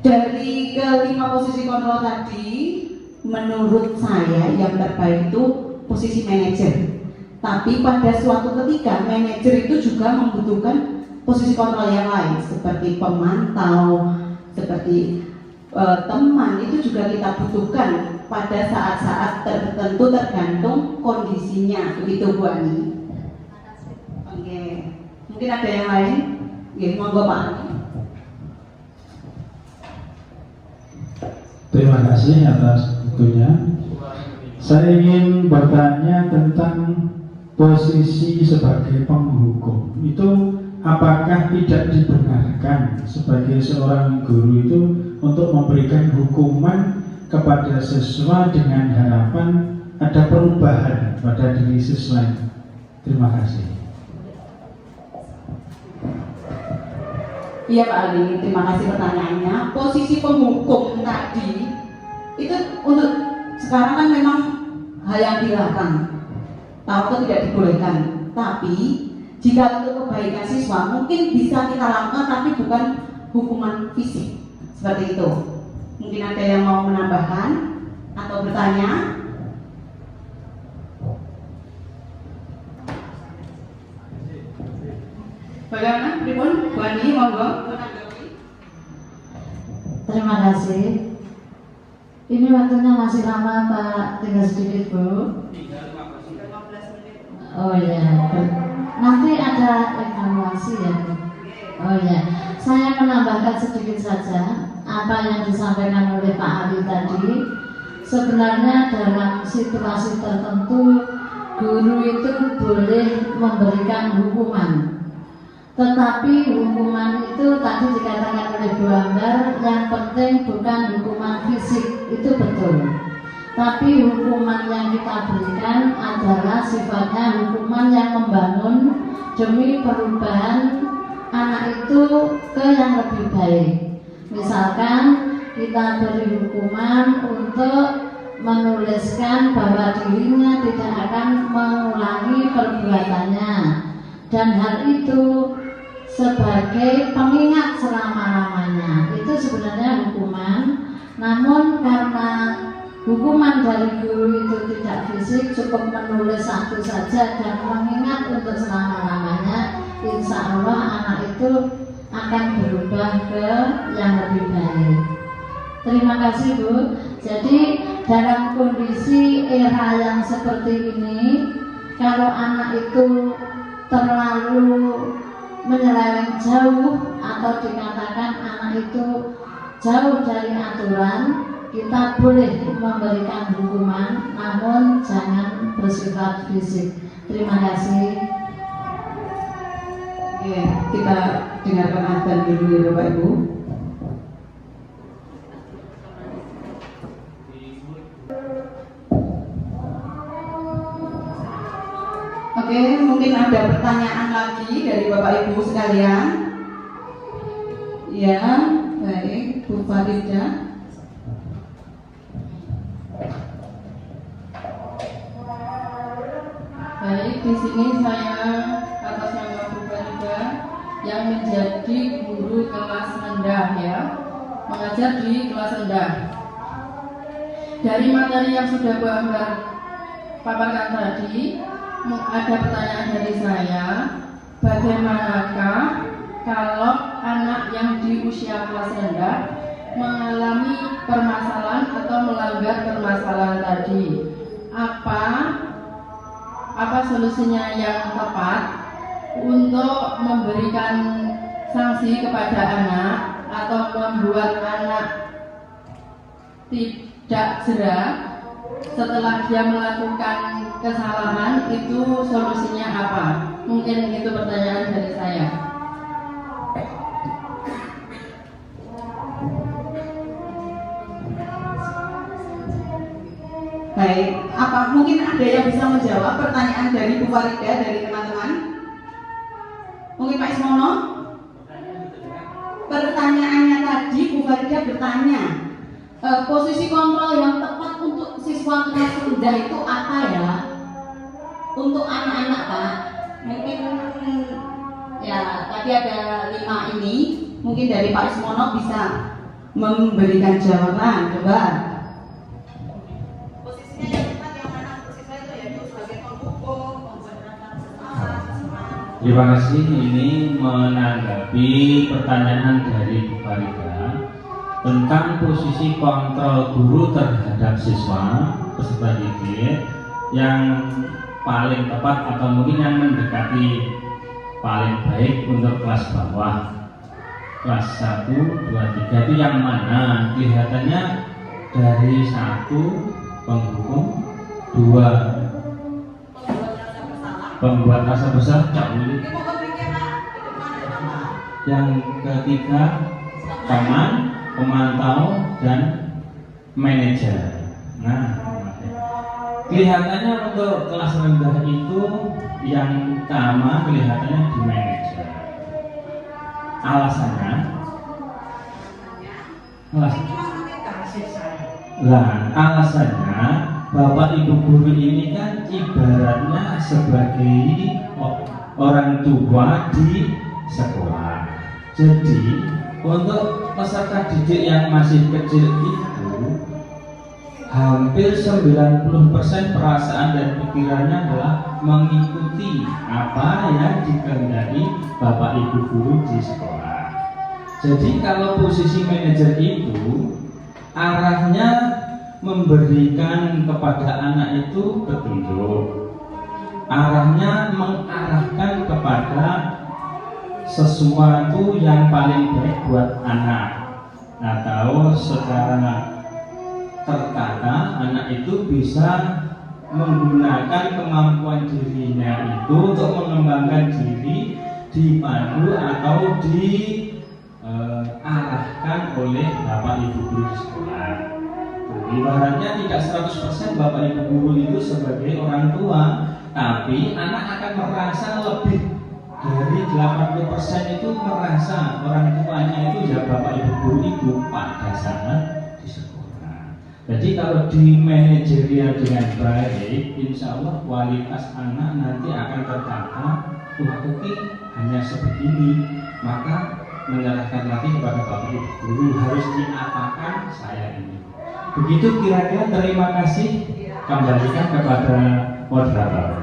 Dari kelima posisi kontrol tadi, menurut saya yang terbaik itu posisi manajer. Tapi pada suatu ketika manajer itu juga membutuhkan posisi kontrol yang lain, seperti pemantau, seperti teman, itu juga kita butuhkan pada saat-saat tertentu tergantung kondisinya, begitu Bu Ani. Oke, mungkin ada yang lain? Ya, monggo Pak Ani. Terima kasih atas waktunya. Saya ingin bertanya tentang posisi sebagai penghukum. Itu apakah tidak dibenarkan sebagai seorang guru itu untuk memberikan hukuman kepada siswa dengan harapan ada perubahan pada diri siswa? Terima kasih. Iya Pak Ali, terima kasih pertanyaannya. Posisi penghukum tadi itu untuk sekarang kan memang hal yang dilarang atau tidak dibolehkan. Tapi jika untuk kebaikan siswa mungkin bisa kita lakukan, tapi bukan hukuman fisik seperti itu. Mungkin ada yang mau menambahkan atau bertanya? Bagaimana, Pripun? Bu Ani, monggo. Terima kasih. Ini waktunya masih lama Pak, tinggal sedikit Bu. Oh ya, nanti ada evaluasi ya. Oh ya, saya menambahkan sedikit saja apa yang disampaikan oleh Pak Ali tadi. Sebenarnya dalam situasi tertentu guru itu boleh memberikan hukuman. Tetapi hukuman itu tadi dikatakan oleh Bu Ambar, yang penting bukan hukuman fisik, itu betul. Tapi hukuman yang kita berikan adalah sifatnya hukuman yang membangun demi perubahan anak itu ke yang lebih baik. Misalkan kita beri hukuman untuk menuliskan bahwa dirinya tidak akan mengulangi perbuatannya, dan hal itu sebagai pengingat selama-lamanya. Itu sebenarnya hukuman. Namun karena hukuman dari guru itu tidak fisik, cukup menulis satu saja dan mengingat untuk selama-lamanya, insya Allah anak itu akan berubah ke yang lebih baik. Terima kasih Bu. Jadi dalam kondisi era yang seperti ini, kalau anak itu terlalu menyeleweng jauh atau dikatakan anak itu jauh dari aturan, kita boleh memberikan hukuman, namun jangan bersifat fisik. Terima kasih. Oke, kita dengarkan adzan dulu ya Bapak Ibu. Oke, mungkin ada pertanyaan lagi dari Bapak Ibu sekalian. Ya, baik, Bu Farida. Baik, di sini saya atas nama Bu Farida yang menjadi guru kelas rendah ya, mengajar di kelas rendah. Dari materi yang sudah Bu Ambar paparkan tadi, ada pertanyaan dari saya, bagaimanakah kalau anak yang di usia kelas rendah mengalami permasalahan atau melanggar permasalahan tadi? Apa solusinya yang tepat untuk memberikan sanksi kepada anak atau membuat anak tidak jerah setelah dia melakukan kesalahan? Itu solusinya apa? Mungkin itu pertanyaan dari saya. Baik, apa mungkin ada yang bisa menjawab pertanyaan dari Bu Farida, dari teman-teman? Mungkin Pak Ismono? Pertanyaannya tadi Bu Farida bertanya, posisi kontrol yang tepat untuk siswa kelas rendah itu apa ya? Untuk anak-anak Pak, mungkin ya tadi ada 5 ini, mungkin dari Pak Ismono bisa memberikan jawaban, coba. Posisinya yang tepat yang mana untuk siswa itu, yaitu sebagai penghukum, membuat kesalahan. Terima kasih. Ini menanggapi pertanyaan dari Bu Farida tentang posisi kontrol guru terhadap siswa peserta didik yang paling tepat atau mungkin yang mendekati paling baik untuk kelas bawah, kelas 1, 2, 3 itu yang mana? Kelihatannya dari 1 penghukum, 2 pembuat rasa bersalah, jauh. Yang ketiga teman, pemantau, dan manajer. Nah, kelihatannya untuk kelas rendah itu yang utama kelihatannya di manajer. Alasannya, alasannya Bapak Ibu guru ini kan ibaratnya sebagai orang tua di sekolah. Jadi untuk peserta didik yang masih kecil itu hampir 90% perasaan dan pikirannya adalah mengikuti apa yang dikehendaki Bapak Ibu guru di sekolah. Jadi kalau posisi manajer itu arahnya memberikan kepada anak itu petunjuk, arahnya mengarahkan kepada sesuatu yang paling baik buat anak, atau secara tertata anak itu bisa menggunakan kemampuan dirinya itu untuk mengembangkan diri, dipandu atau diarahkan oleh Bapak Ibu guru di sekolah. Ibaratnya tidak 100% Bapak Ibu guru itu sebagai orang tua, tapi anak akan merasa lebih dari 80% itu merasa orang tuanya itu ya Bapak Ibu guru itu pada saat di sekolah. Jadi kalau di manajerial dengan baik, insya Allah kualitas anak nanti akan tertata. Oke, hanya sebegini, maka menyerahkan lagi kepada Bapak Ibu guru harus diapakan saya ini. Begitu kira-kira. Terima kasih. Kembalikan kepada moderator.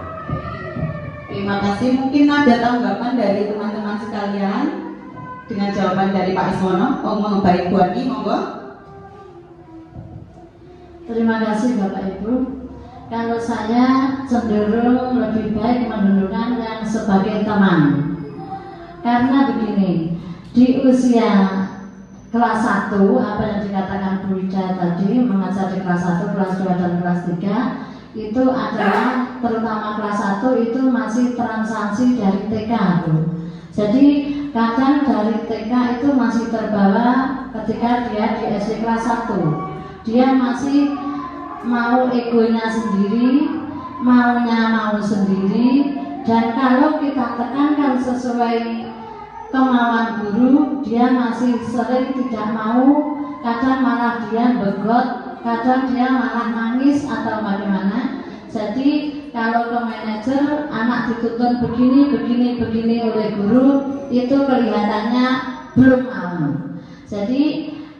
Terima kasih. Mungkin ada tanggapan dari teman-teman sekalian dengan jawaban dari Pak Ismono. Baik Bu Ani, monggo. Terima kasih Bapak Ibu. Kalau saya cenderung lebih baik menundukkan yang sebagai teman. Karena begini, di usia kelas 1, apa yang dikatakan Bu Ida tadi, mengajar di kelas 1, kelas 2, dan kelas 3, itu adalah terutama kelas 1 itu masih transaksi dari TK, Bu. Jadi kadang dari TK itu masih terbawa ketika dia di SD kelas 1. Dia masih mau egonya sendiri, maunya mau sendiri, dan kalau kita tekankan sesuai kemauan guru, dia masih sering tidak mau, kadang malah dia begot, kadang dia malah nangis atau bagaimana. Jadi kalau ke manajer anak dituntun begini oleh guru, itu kelihatannya belum mau. Jadi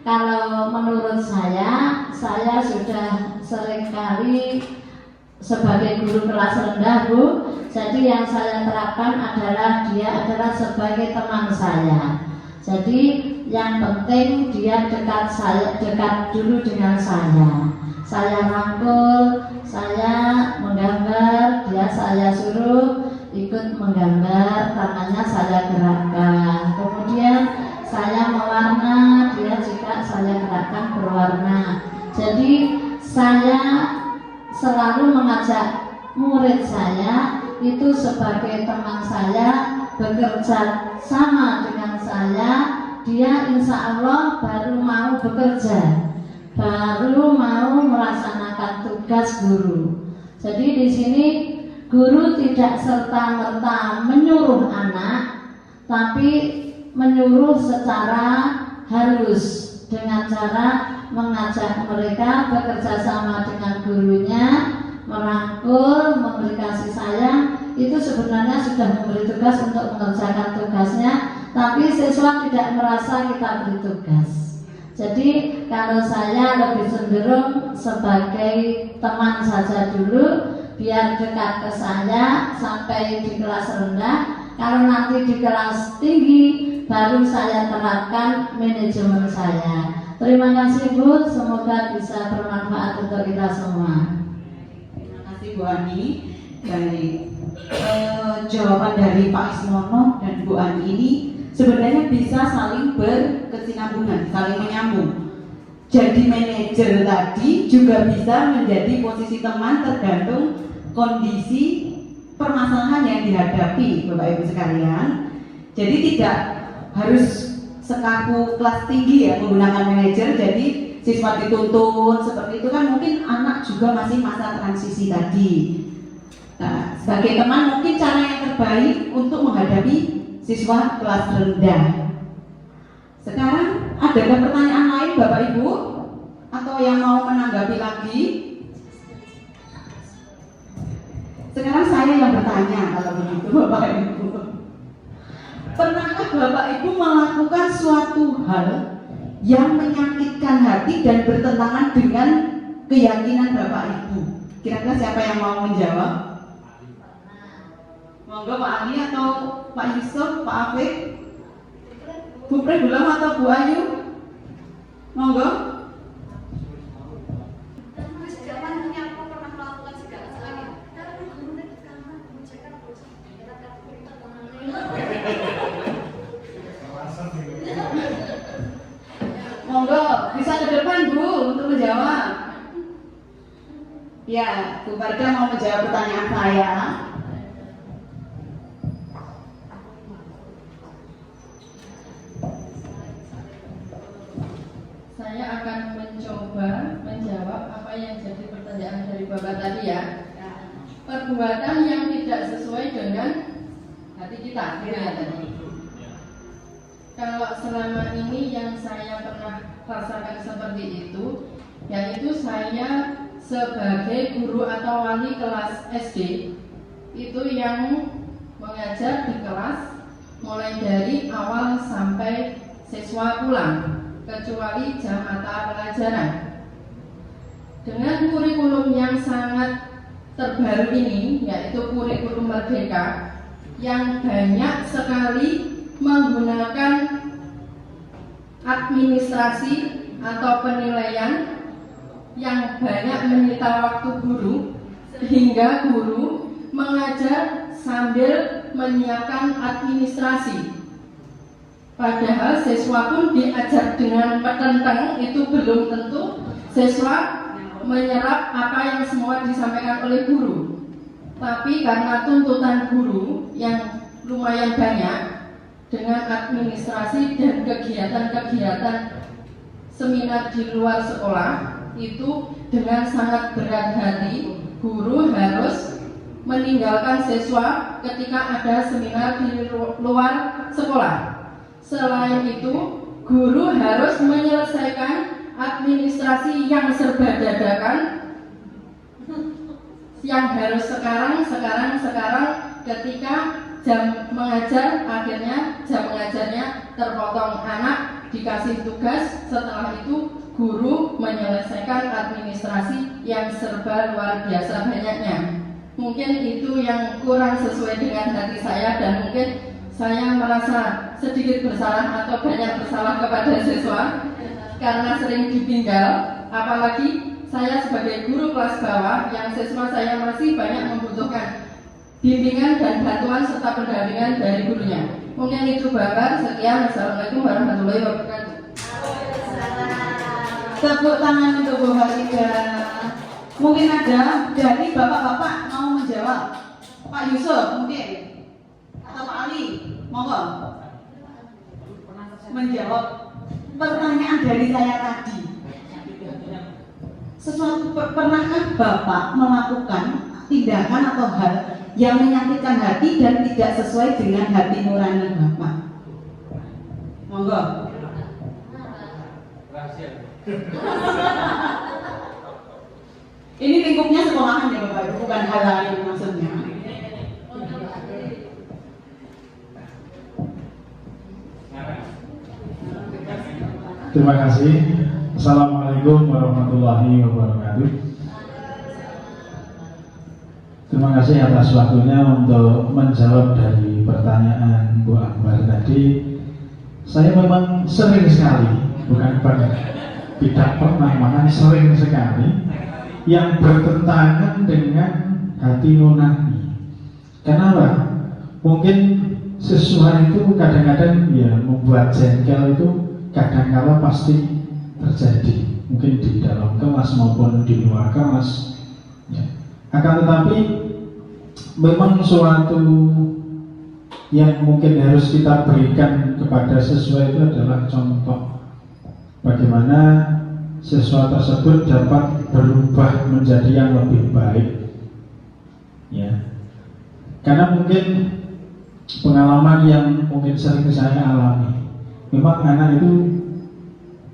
kalau menurut saya sudah sering kali sebagai guru kelas rendah, Bu. Jadi yang saya terapkan adalah dia adalah sebagai teman saya. Jadi yang penting dia dekat dulu dengan saya. Saya rangkul, saya menggambar, dia saya suruh ikut menggambar, tangannya saya gerakkan. Kemudian saya mewarna, dia juga saya gerakkan berwarna. Jadi saya selalu mengajak murid saya itu sebagai teman saya, bekerja sama dengan saya. Dia insya Allah baru mau bekerja, baru mau melaksanakan tugas guru. Jadi di sini guru tidak serta-merta menyuruh anak, tapi menyuruh secara halus dengan cara mengajak mereka bekerja sama dengan gurunya, merangkul, memberi kasih sayang. Itu sebenarnya sudah memberi tugas untuk mengerjakan tugasnya, tapi siswa tidak merasa kita beri tugas. Jadi kalau saya lebih cenderung sebagai teman saja dulu, biar dekat ke saya sampai di kelas rendah. Kalau nanti di kelas tinggi baru saya terapkan manajemen saya. Terima kasih Bu, semoga bisa bermanfaat untuk kita semua. Terima kasih Bu Ani. Baik, jawaban dari Pak Ismono dan Bu Ani ini sebenarnya bisa saling berkesinambungan, saling menyambung. jadi manajer tadi juga bisa menjadi posisi teman tergantung kondisi permasalahan yang dihadapi, Bapak Ibu sekalian. Jadi tidak harus sekaku kelas tinggi ya menggunakan manajer, jadi siswa dituntun seperti itu kan, mungkin anak juga masih masa transisi tadi. Nah, sebagai teman mungkin cara yang terbaik untuk menghadapi siswa kelas rendah. Sekarang adakah pertanyaan lain Bapak Ibu? Atau yang mau menanggapi lagi? Sekarang saya yang bertanya kalau begitu Bapak Ibu. Pernahkah Bapak Ibu melakukan suatu hal yang menyakitkan hati dan bertentangan dengan keyakinan Bapak Ibu? Kira-kira siapa yang mau menjawab? Monggo Pak Ali atau Pak Yusuf, Pak Afif, Bu Pregulam atau Bu Ayu? Monggo. Monggo, bisa ke depan Bu untuk menjawab. Ya, Bu Farda mau menjawab pertanyaan saya. Saya akan mencoba menjawab apa yang jadi pertanyaan dari Bapak tadi ya. Perbuatan yang tidak sesuai dengan hati kita, gitu ya tadi. Kalau selama ini yang saya pernah rasakan seperti itu, yaitu saya sebagai guru atau wali kelas SD itu yang mengajar di kelas mulai dari awal sampai siswa pulang, kecuali jam mata pelajaran. Dengan kurikulum yang sangat terbaru ini, yaitu kurikulum Merdeka, yang banyak sekali menggunakan administrasi atau penilaian yang banyak menyita waktu guru, sehingga guru mengajar sambil menyiapkan administrasi. Padahal siswa pun diajar dengan petenteng, itu belum tentu siswa menyerap apa yang semua disampaikan oleh guru. Tapi karena tuntutan guru yang lumayan banyak, dengan administrasi dan kegiatan-kegiatan seminar di luar sekolah, itu dengan sangat berat hati guru harus meninggalkan siswa ketika ada seminar di luar sekolah. Selain itu, guru harus menyelesaikan administrasi yang serba dadakan, yang harus sekarang ketika jam mengajar, akhirnya jam mengajarnya terpotong, anak dikasih tugas, setelah itu guru menyelesaikan administrasi yang serba luar biasa banyaknya. Mungkin itu yang kurang sesuai dengan hati saya, dan mungkin saya merasa sedikit bersalah atau banyak bersalah kepada siswa karena sering ditinggal. Apalagi saya sebagai guru kelas bawah yang siswa saya masih banyak membutuhkan bimbingan dan bantuan serta pendampingan dari gurunya. Mungkin itu Bapak. Sekian. Assalamualaikum warahmatullahi wabarakatuh. Tepuk tangan untuk Bu Farida. Mungkin ada dari bapak-bapak mau menjawab. Pak Yusuf mungkin, atau Pak Ali, monggo menjawab pertanyaan dari saya tadi. Pernahkah Bapak melakukan tindakan atau hal yang menyakitkan hati dan tidak sesuai dengan hati nurani Bapak? Monggo. Ini lingkupnya sekolahan ya Bapak Ibu, bukan hal lain maksudnya. Terima kasih. Assalamualaikum warahmatullahi wabarakatuh. Terima kasih atas waktunya untuk menjawab dari pertanyaan Bu Akbar tadi. Saya memang sering sekali, bukan tidak pernah, malah sering sekali yang bertentangan dengan hati nurani. Kenapa? Mungkin sesuatu itu kadang-kadang ya membuat jengkel, itu kadang-kala pasti terjadi. mungkin di dalam kelas maupun di luar kelas, ya. Akan tetapi memang suatu yang mungkin harus kita berikan kepada siswa itu adalah contoh bagaimana siswa tersebut dapat berubah menjadi yang lebih baik, ya. Karena mungkin pengalaman yang mungkin sering saya alami, memang anak itu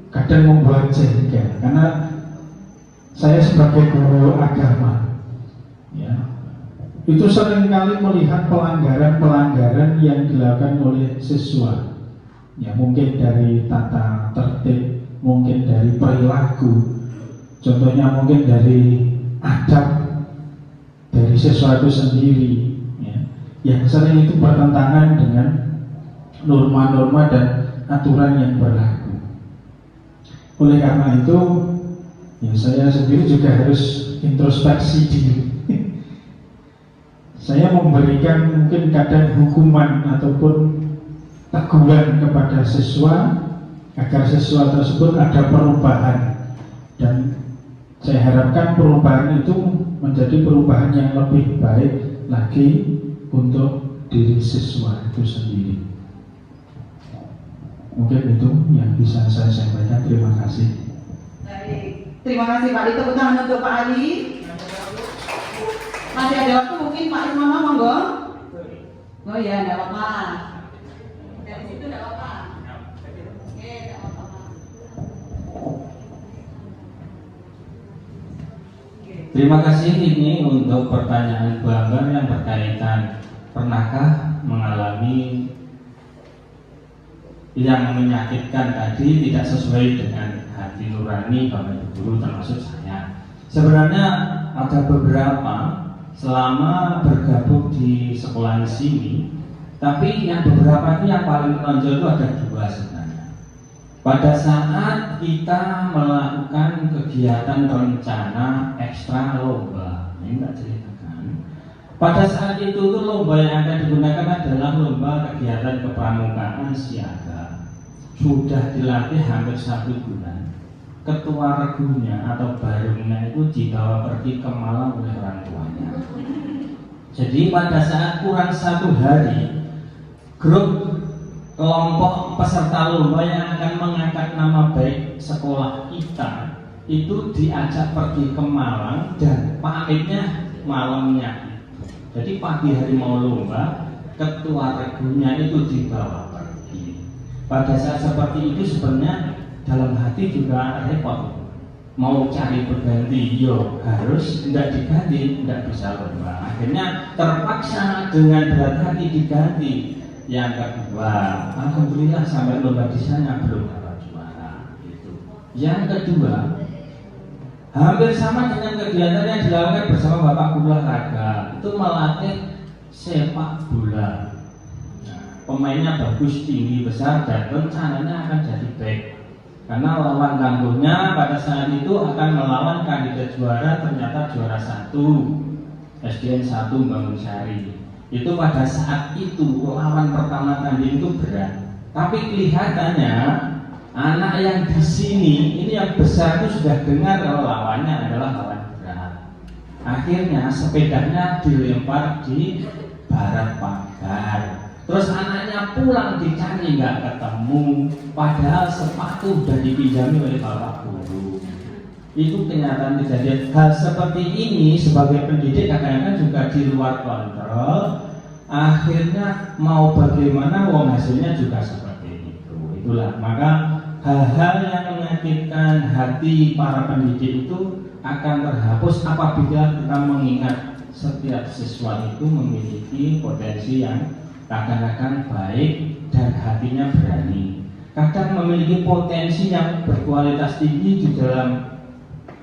kadang membuat jengkel karena saya sebagai guru agama, ya, itu seringkali melihat pelanggaran-pelanggaran yang dilakukan oleh siswa, ya, mungkin dari tata tertib, mungkin dari perilaku, contohnya mungkin dari adab dari siswa itu sendiri, ya, yang sering itu bertentangan dengan norma-norma dan aturan yang berlaku. Oleh karena itu, ya, saya sendiri juga harus introspeksi diri. Saya memberikan mungkin kadang hukuman ataupun teguran kepada siswa agar siswa tersebut ada perubahan, dan saya harapkan perubahan itu menjadi perubahan yang lebih baik lagi untuk diri siswa itu sendiri. Mungkin itu yang bisa saya sampaikan. Terima kasih. Baik, terima kasih Pak Ali. Tepuk tangan untuk Pak Ali. Masih ada waktu mungkin Pak Ismono, monggo. Oh ya, tidak apa-apa. Dari situ tidak apa-apa. Oke, tidak apa-apa. Terima kasih ini untuk pertanyaan Banggar yang berkaitan pernahkah mengalami yang menyakitkan tadi tidak sesuai dengan hati nurani Bapak Ibu guru termasuk saya. Sebenarnya ada beberapa selama bergabung di sekolah di sini, tapi yang beberapa itu yang paling menonjol itu ada dua sebenarnya. Pada saat kita melakukan kegiatan rencana ekstra lomba, ini tak ceritakan. Pada saat itu tuh lomba yang akan digunakan adalah lomba kegiatan kepramukaan siaga. Sudah dilatih hampir 1 bulan. Ketua regunya atau barungnya itu dibawa pergi ke Malang oleh orang tuanya. Jadi pada saat kurang 1 hari, grup kelompok peserta lomba yang akan mengangkat nama baik sekolah kita itu diajak pergi ke Malang dan pamitnya malamnya. Jadi pagi hari mau lomba, ketua regunya itu dibawa pergi. Pada saat seperti itu sebenarnya dalam hati juga repot, mau cari pengganti, yo harus tidak diganti, tidak bisa lomba. Akhirnya terpaksa dengan berat hati diganti. Yang kedua, alhamdulillah sampai lomba di sana belum dapat juara. Gitu. Yang kedua, hampir sama dengan kegiatan yang dilakukan bersama Bapak Guru Olahraga, itu melatih sepak bola. Nah, pemainnya bagus, tinggi, besar, dan rencananya akan jadi back. Karena lawan tangguhnya pada saat itu akan melawan kandidat juara, ternyata juara 1 SDN 1 Bangunsari. Itu pada saat itu lawan pertama tanding itu berat. Tapi kelihatannya anak yang di sini ini yang besar itu sudah dengar kalau lawannya adalah lawan berat. Akhirnya sepedanya dilempar di barat pagar. Terus anaknya pulang dicari nggak ketemu, padahal sepatu sudah dipinjami oleh bapak guru. Itu kenyataan kejadian. Hal seperti ini sebagai pendidik kadang-kadang juga di luar kontrol. Akhirnya mau bagaimana, wong hasilnya juga seperti itu. Itulah maka hal-hal yang menyakitkan hati para pendidik itu akan terhapus apabila kita mengingat setiap siswa itu memiliki potensi yang kadang-kadang baik dan hatinya berani. Kadang memiliki potensi yang berkualitas tinggi di dalam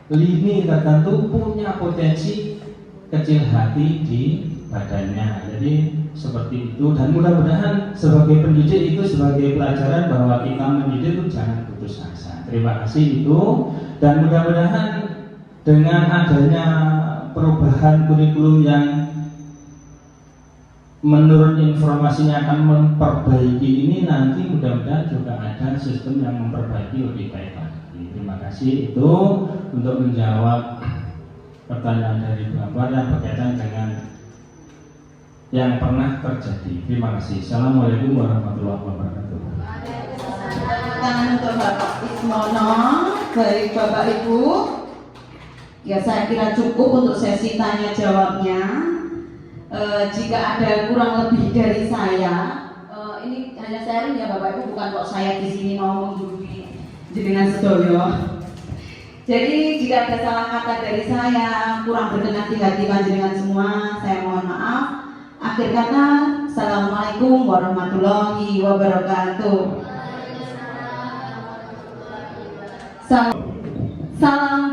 lini tertentu, punya potensi kecil hati di badannya. Jadi seperti itu, dan mudah-mudahan sebagai pendidik itu sebagai pelajaran bahwa kita mendidik itu jangan putus asa. Terima kasih itu, dan mudah-mudahan dengan adanya perubahan kurikulum yang menurut informasinya akan memperbaiki ini, nanti mudah-mudahan juga ada sistem yang memperbaiki lebih baik lagi. lagi. Terima kasih itu untuk menjawab pertanyaan dari Bapak yang berkaitan dengan yang pernah terjadi. Terima kasih. Assalamualaikum warahmatullahi wabarakatuh. Tangan untuk Bapak Ismono, baik Bapak Ibu. Ya saya kira cukup untuk sesi tanya jawabnya. Jika ada kurang lebih dari saya, ini hanya sharing ya Bapak Ibu, bukan kok saya di sini mau menggurui jenengan sedoyo. Jadi jika ada salah kata dari saya, kurang berkenan di hati panjenengan semua, saya mohon maaf. Akhir kata, Assalamualaikum warahmatullahi wabarakatuh. Salam